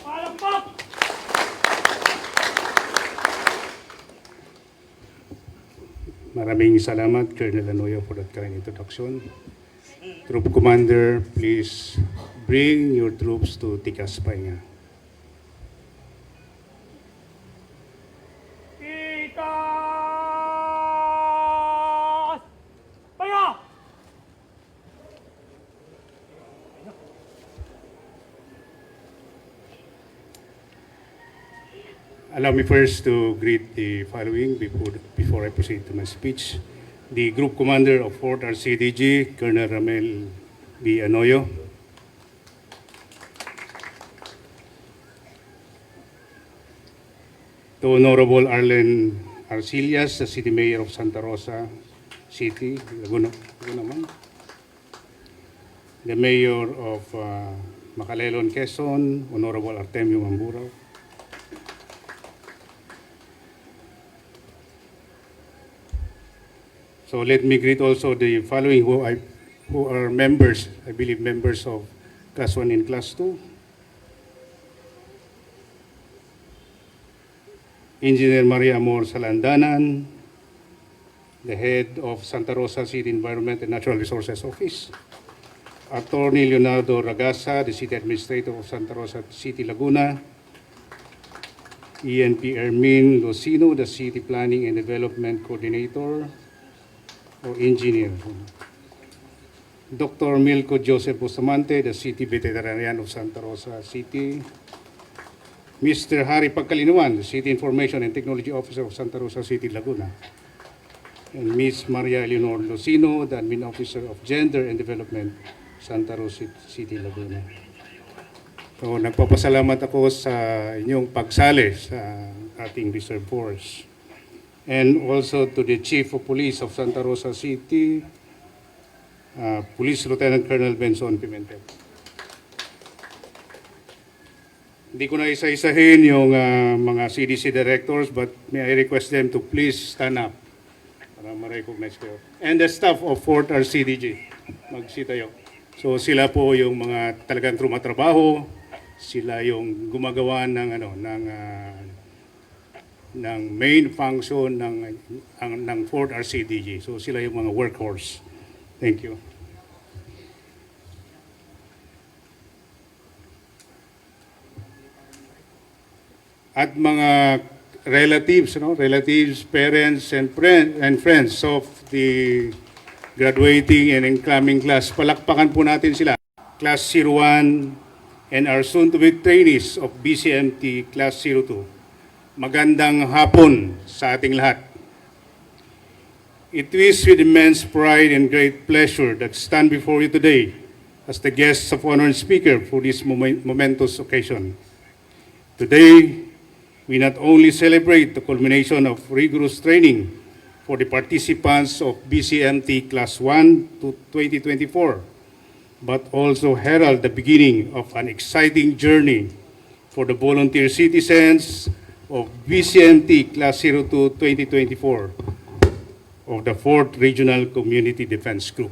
Palakpak! Maraming salamat, Colonel Anoyo, for that kind introduction. Troop Commander, please bring your troops to Tikas Pahinga. Tikas! Pahinga! Allow me first to greet the following before I proceed to my speech. The Group Commander of 4th RCDG, Colonel Ramel B. Anoyo. To Honorable Arlen Arcillas, the City Mayor of Santa Rosa City, Laguna man. The Mayor of Macalelon, Quezon, Honorable Artemio Mamburao. So let me greet also the following who are members, I believe members of Class 1 and Class 2. Engineer Maria Amor Salandanan, the head of Santa Rosa City Environment and Natural Resources Office. Attorney Leonardo Ragasa, the City Administrator of Santa Rosa City, Laguna. ENP Ermin Lucino, the City Planning and Development Coordinator or Engineer. Dr. Milko Joseph Bustamante, the City Veterinarian of Santa Rosa City. Mr. Harry Pagkalinawan, the City Information and Technology Officer of Santa Rosa City, Laguna. And Ms. Maria Eleanor Lucino, the Admin Officer of Gender and Development, Santa Rosa City, Laguna. So nagpapasalamat ako sa inyong pagsali sa ating reserve force. And also to the Chief of Police of Santa Rosa City, Police Lieutenant Colonel Benson Pimentel. Hindi ko na isa-isahin yung mga CDC directors, but may I request them to please stand up para ma-recognize ko. And the staff of 4th RCDG, magsitayo. So sila po yung mga talagang trumatrabaho, sila yung gumagawa ng ng main function ng 4th RCDG. So sila yung mga workhorse. Thank you. At mga relatives, parents, and friends of the graduating and incoming class, palakpakan po natin sila. Class 01 and our soon-to-be trainees of BCMT Class 02. Magandang hapon sa ating lahat. It is with immense pride and great pleasure that stand before you today as the guests of honor and speaker for this momentous occasion. Today, we not only celebrate the culmination of rigorous training for the participants of BCMT Class 1 to 2024, but also herald the beginning of an exciting journey for the volunteer citizens of BCMT Class 02 2024 of the 4th Regional Community Defense Group.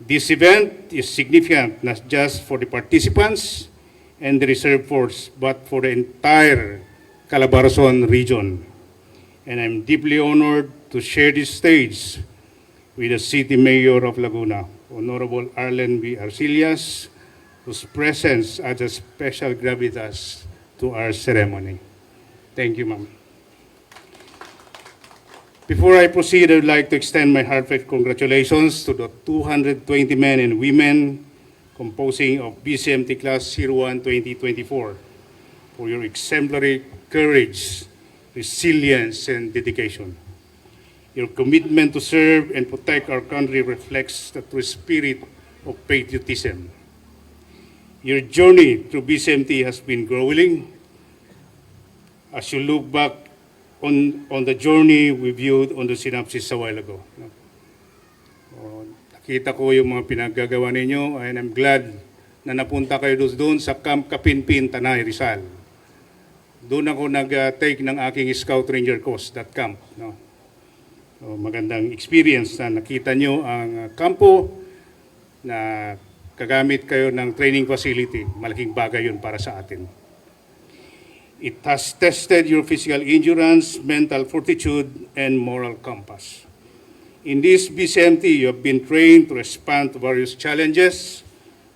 This event is significant not just for the participants and the reserve force, but for the entire Calabarzon region. And I'm deeply honored to share this stage with the City Mayor of Laguna, Honorable Arlen B. Arcillas, whose presence adds a special gravitas to our ceremony. Thank you, ma'am. Before I proceed, I would like to extend my heartfelt congratulations to the 220 men and women composing of BCMT Class 01 2024 for your exemplary courage, resilience, and dedication. Your commitment to serve and protect our country reflects the true spirit of patriotism. Your journey through BCMT has been growing. As you look back on the journey we viewed on the synopsis a while ago. Nakita ko yung mga pinaggagawa ninyo, and I'm glad na napunta kayo doon sa Camp Kapinpin, Tanay, Rizal. Doon ako nag-take ng aking Scout Ranger course, that camp. No? So, magandang experience na nakita nyo ang kampo na kagamit kayo ng training facility. Malaking bagay yun para sa atin. It has tested your physical endurance, mental fortitude, and moral compass. In this BCMT, you have been trained to respond to various challenges,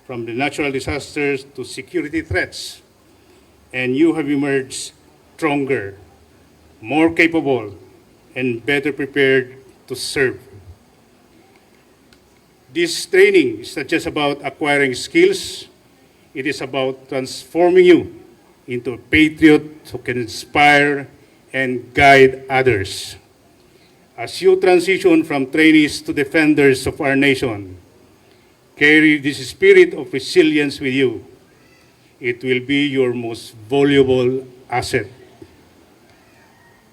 from the natural disasters to security threats, and you have emerged stronger, more capable, and better prepared to serve. This training is not just about acquiring skills, it is about transforming you into a patriot who can inspire and guide others. As you transition from trainees to defenders of our nation, carry this spirit of resilience with you. It will be your most valuable asset.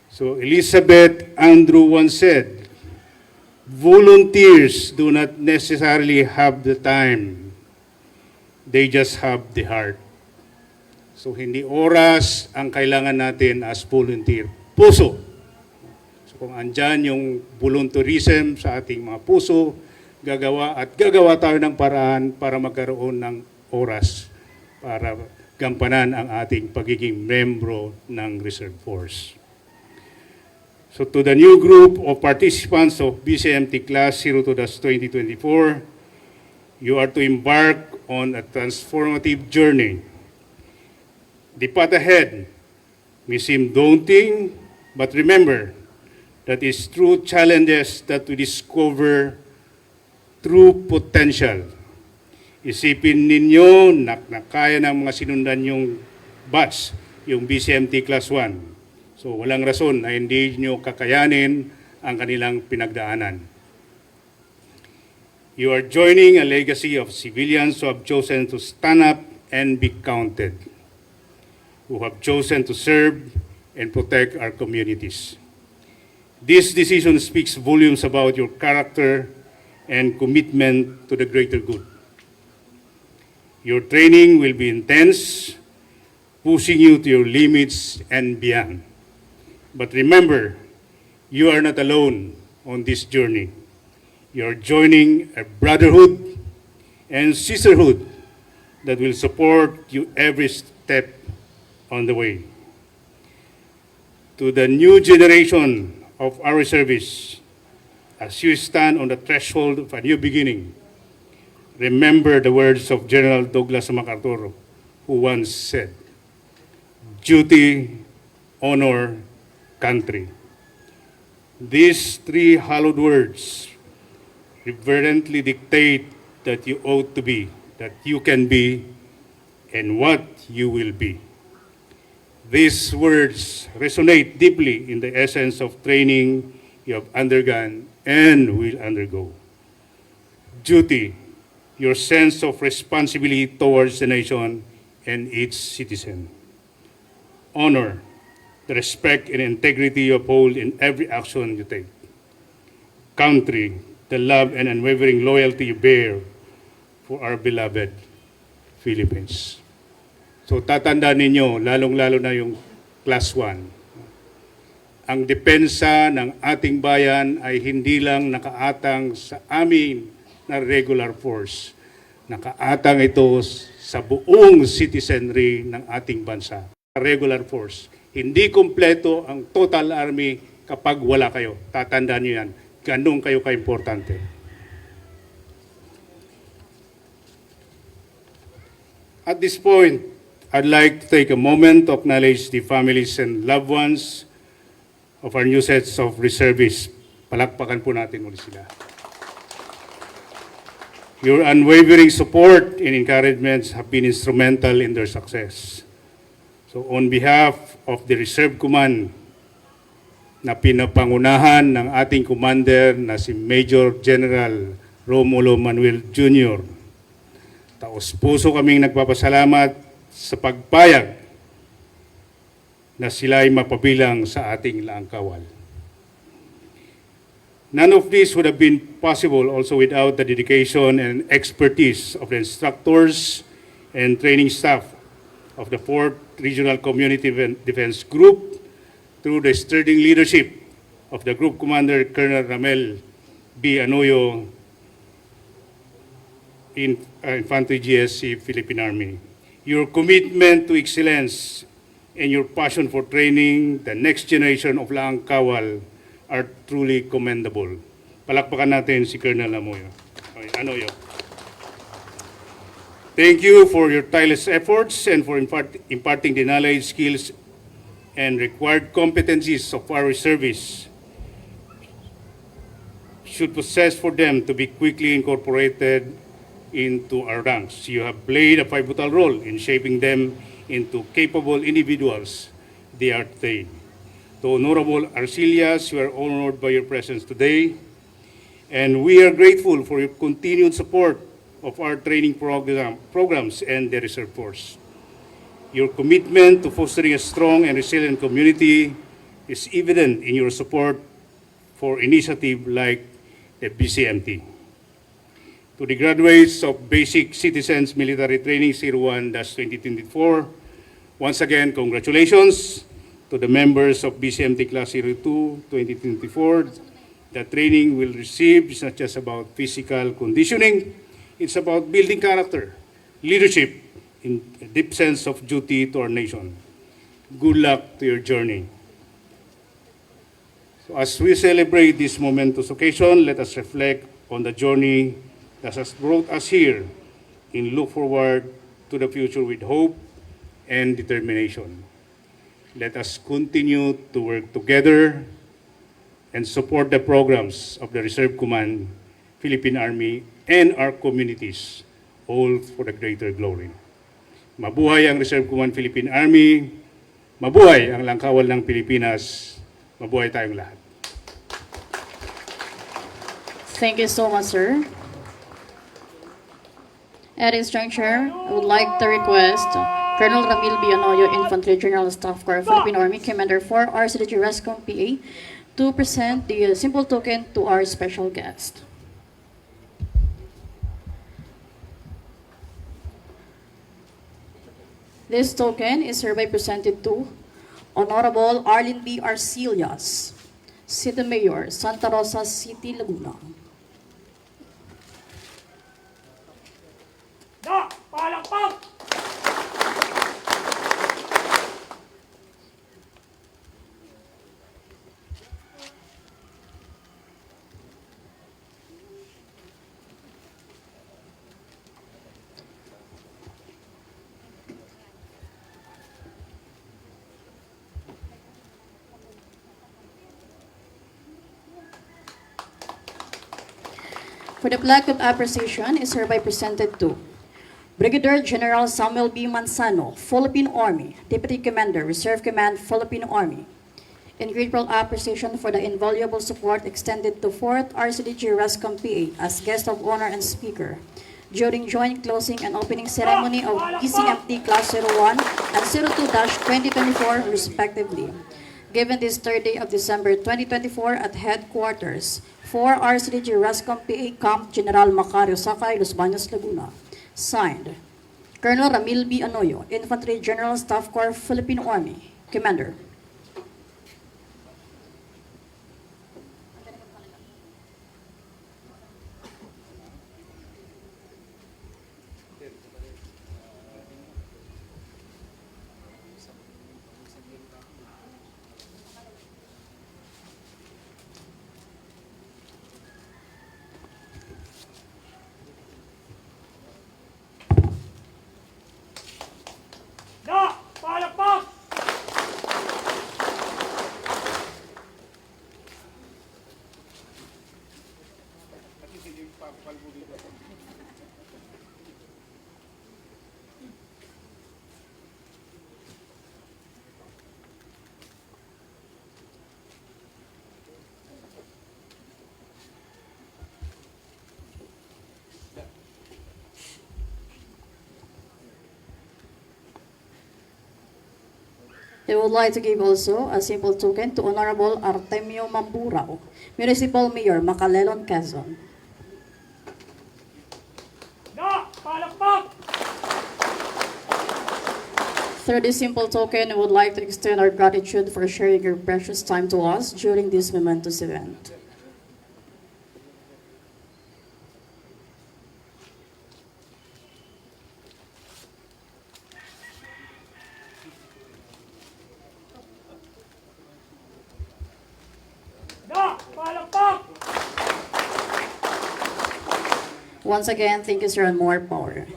So Elizabeth Andrew once said, volunteers do not necessarily have the time. They just have the heart. So hindi oras ang kailangan natin as volunteer. Puso. So kung andyan yung volunteerism sa ating mga puso, gagawa tayo ng paraan para magkaroon ng oras para gampanan ang ating pagiging membro ng Reserve Force. So to the new group of participants of BCMT Class 02-2024, you are to embark on a transformative journey. The path ahead may seem daunting, but remember that it's through challenges that we discover true potential. Isipin ninyo na kaya ng mga sinundan yung batch, yung BCMT Class 1. So walang rason na hindi nyo kakayanin ang kanilang pinagdaanan. You are joining a legacy of civilians who have chosen to stand up and be counted, who have chosen to serve and protect our communities. This decision speaks volumes about your character and commitment to the greater good. Your training will be intense, pushing you to your limits and beyond. But remember, you are not alone on this journey. You are joining a brotherhood and sisterhood that will support you every step on the way. To the new generation of our service, as you stand on the threshold of a new beginning, remember the words of General Douglas MacArthur, who once said, duty, honor, country. These three hallowed words reverently dictate that you ought to be, that you can be, and what you will be. These words resonate deeply in the essence of training you have undergone and will undergo. Duty, your sense of responsibility towards the nation and its citizen. Honor, the respect and integrity you uphold in every action you take. Country, the love and unwavering loyalty you bear for our beloved Philippines. So tatandaan ninyo, lalong-lalo na yung Class 1. Ang depensa ng ating bayan ay hindi lang nakaatang sa amin na regular force. Nakaatang ito sa buong citizenry ng ating bansa. Regular force. Hindi kumpleto ang total army kapag wala kayo. Tatandaan nyo yan. Ganun kayo ka-importante. At this point, I'd like to take a moment to acknowledge the families and loved ones of our new sets of reservists. Palakpakan po natin ulit sila. Your unwavering support and encouragements have been instrumental in their success. So on behalf of the Reserve Command na pinapangunahan ng ating commander na si Major General Romulo Manuel Jr., taos-puso kaming nagpapasalamat sa pagpayag na sila ay mapabilang sa ating laangkawal. None of this would have been possible also without the dedication and expertise of the instructors and training staff of the 4th Regional Community Defense Group through the sturdy leadership of the Group Commander Colonel Ramel B. Anoyo Infantry GSC Philippine Army. Your commitment to excellence and your passion for training the next generation of Laang Kawal are truly commendable. Palakpakan natin si Colonel Anoyo. Thank you for your tireless efforts and for imparting the knowledge, skills, and required competencies of our service should possess for them to be quickly incorporated into our ranks. You have played a pivotal role in shaping them into capable individuals they are today. To Honorable Arcelias, you are honored by your presence today, and we are grateful for your continued support of our training programs and the Reserve Force. Your commitment to fostering a strong and resilient community is evident in your support for initiatives like the BCMT. To the graduates of Basic Citizens Military Training 01-2024, once again, congratulations. To the members of BCMT Class 02 2024, the training will receive is not just about physical conditioning, it's about building character, leadership, in a deep sense of duty to our nation. Good luck to your journey. So as we celebrate this momentous occasion, let us reflect on the journey that has brought us here and look forward to the future with hope and determination. Let us continue to work together and support the programs of the Reserve Command, Philippine Army, and our communities, all for the greater glory. Mabuhay ang Reserve Command Philippine Army, mabuhay ang Langkawal ng Pilipinas, mabuhay tayong lahat. Thank you so much, sir. At this juncture, I would like to request Colonel Ramil Bionoyo, Infantry General Staff Corps, Philippine Army, Commander for RCDG RESCOM PA, to present the simple token to our special guest. This token is hereby presented to Honorable Arlene B. Arcelias, City Mayor, Santa Rosa City, Laguna. Da! Palakpak! For the plaque of appreciation is hereby presented to Brigadier General Samuel B. Manzano, Philippine Army, Deputy Commander, Reserve Command, Philippine Army. In grateful appreciation for the invaluable support extended to 4th RCDG RESCOM PA as guest of honor and speaker during joint closing and opening ceremony of BCMT Class 01 and 02-2024 respectively. Given this 3rd day of December 2024 at headquarters, 4 RCDG RESCOM PA Camp General Macario Sakay, Los Baños, Laguna. Signed, Colonel Ramil B. Anoyo, Infantry General Staff Corps, Philippine Army, Commander. Da! Palakpak! They would like to give also a simple token to Honorable Artemio Mamburao, Municipal Mayor, Macalelon, Quezon. Da! Palakpak! Through this simple token, we would like to extend our gratitude for sharing your precious time to us during this momentous event. Once again, thank you, sir, and more power.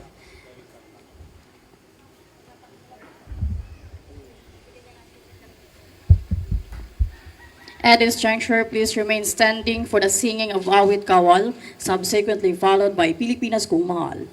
At this juncture, please remain standing for the singing of Awit Kawal, subsequently followed by Pilipinas Kung Mahal.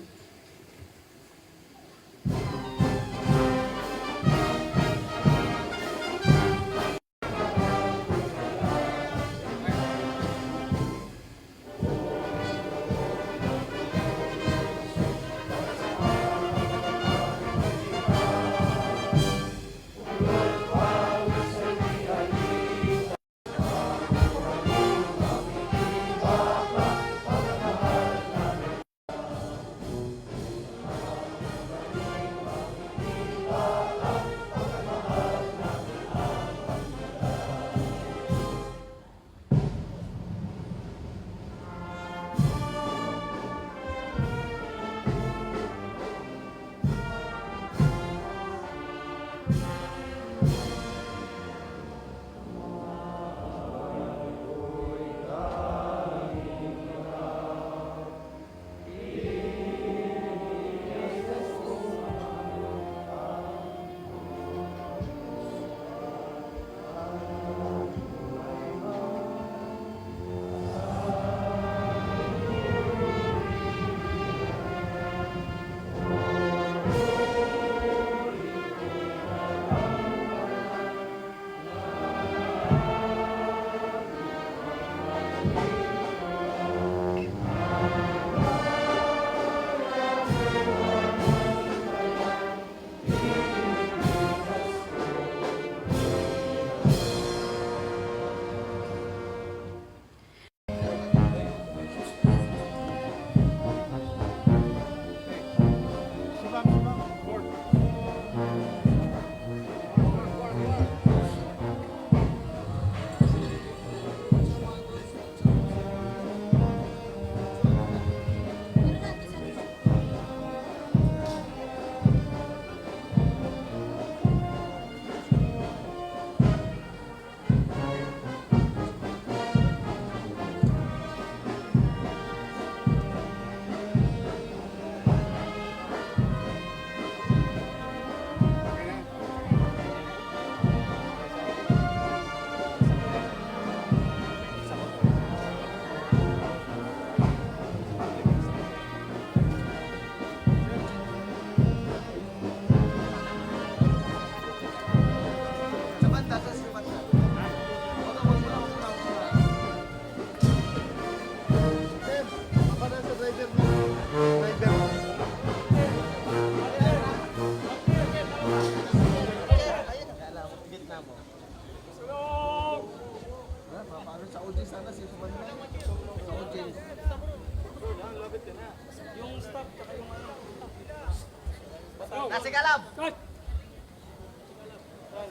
Nasi kalab!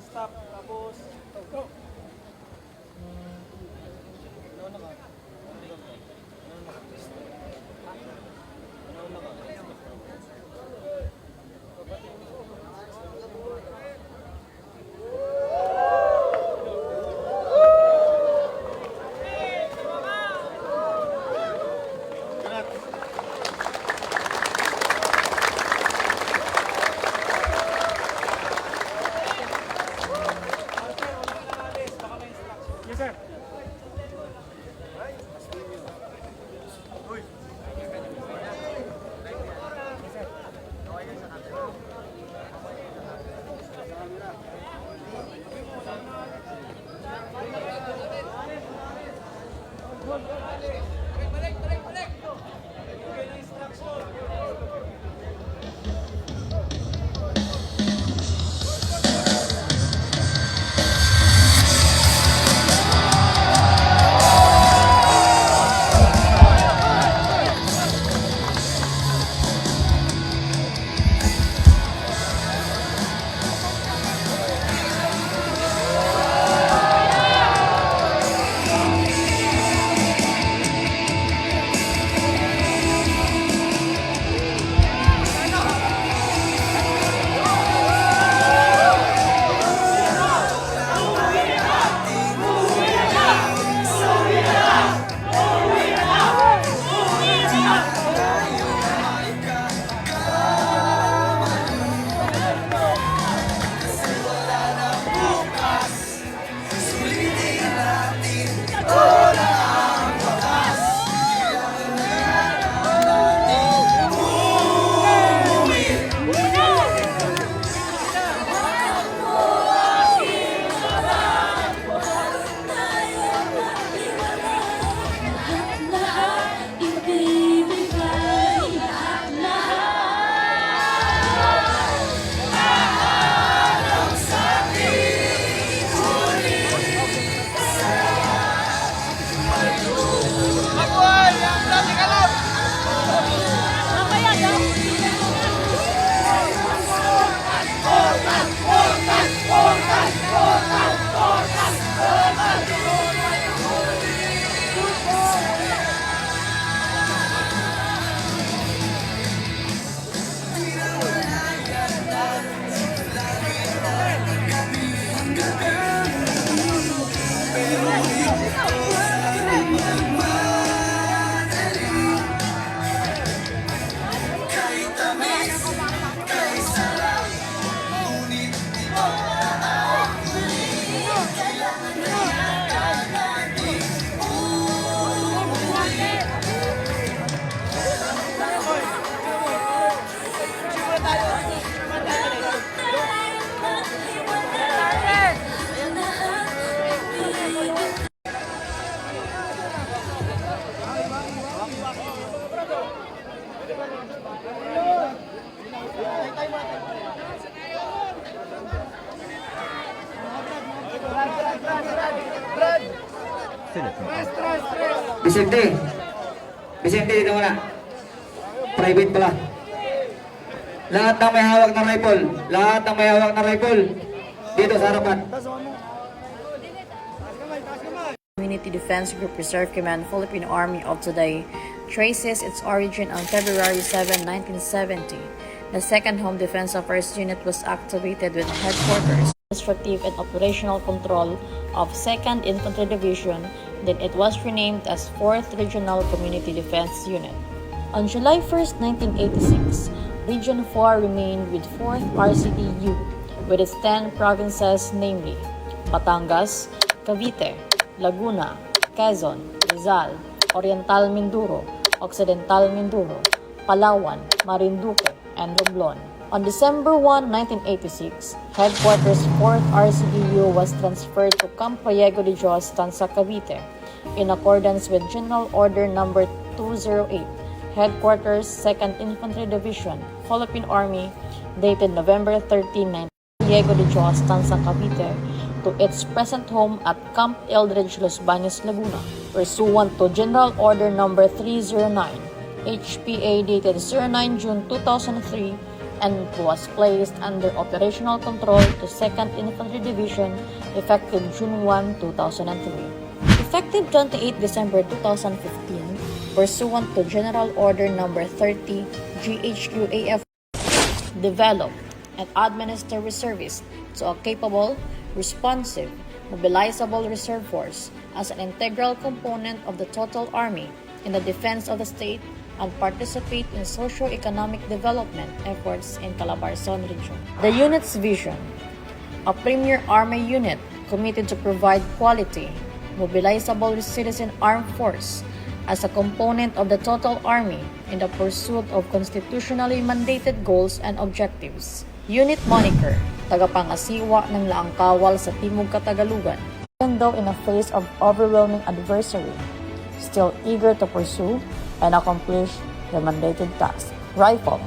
Stop, tapos... Go! Yes, sir. Philippine Army. Vicente dito muna. Private pala. Lahat ng may hawak na rifle. Dito sa harapan. Community Defense Group Reserve Command Philippine Army of today traces its origin on February 7, 1970. The 2nd Home Defense Affairs Unit was activated with headquarters, administrative and operational control of 2nd Infantry Division. Then it was renamed as 4th Regional Community Defense Unit. On July 1, 1986, Region 4 remained with 4th RCDU with its 10 provinces, namely Batangas, Cavite, Laguna, Quezon, Rizal, Oriental Mindoro, Occidental Mindoro, Palawan, Marinduque, and Romblon. On December 1, 1986, Headquarters 4th RCDU was transferred to Camp Priego de Dios, Tanza, Cavite, in accordance with General Order Number 208, Headquarters 2nd Infantry Division, Philippine Army, dated November 13, 1986, Priego de Dios, Tanza, Cavite, to its present home at Camp Eldridge, Los Baños, Laguna, pursuant to General Order Number 309, HPA dated 09 June 2003, and was placed under operational control to 2nd Infantry Division effective June 1, 2003. Effective 28 December 2015, pursuant to General Order Number 30, GHQAF, develop and administer reservists to a capable, responsive, mobilizable reserve force as an integral component of the total Army in the defense of the state and participate in socio-economic development efforts in Calabarzon region. The unit's vision: a premier Army unit committed to provide quality, mobilizable citizen armed force as a component of the total Army in the pursuit of constitutionally mandated goals and objectives. Unit moniker: tagapangasiwa ng Laang Kawal sa Timog Katagalugan. Even though in a face of overwhelming adversary, still eager to pursue and accomplish the mandated task. Rifle: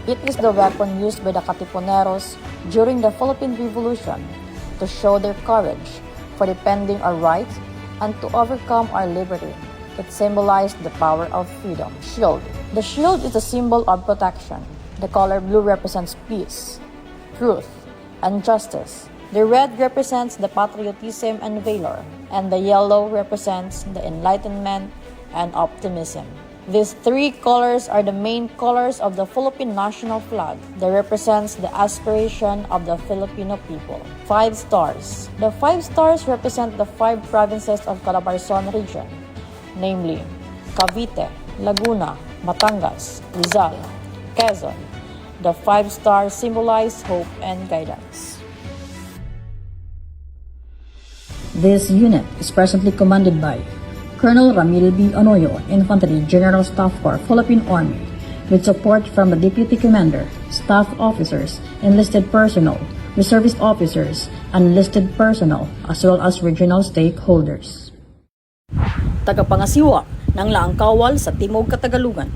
it is the weapon used by the Katipuneros during the Philippine Revolution to show their courage for defending our rights and to overcome our liberty. It symbolized the power of freedom. Shield: the shield is a symbol of protection. The color blue represents peace, truth, and justice. The red represents the patriotism and valor, and the yellow represents the enlightenment and optimism. These three colors are the main colors of the Philippine national flag that represents the aspiration of the Filipino people. 5 stars. The 5 stars represent the 5 provinces of Calabarzon region, namely Cavite, Laguna, Batangas, Rizal, Quezon. The 5 stars symbolize hope and guidance. This unit is presently commanded by Colonel Ramil B. Anoyo, Infantry General Staff Corps, Philippine Army, with support from the Deputy Commander, staff officers, enlisted personnel, reservist officers, enlisted personnel, as well as regional stakeholders. Tagapangasiwa ng Laang Kawal sa Timog Katagalugan.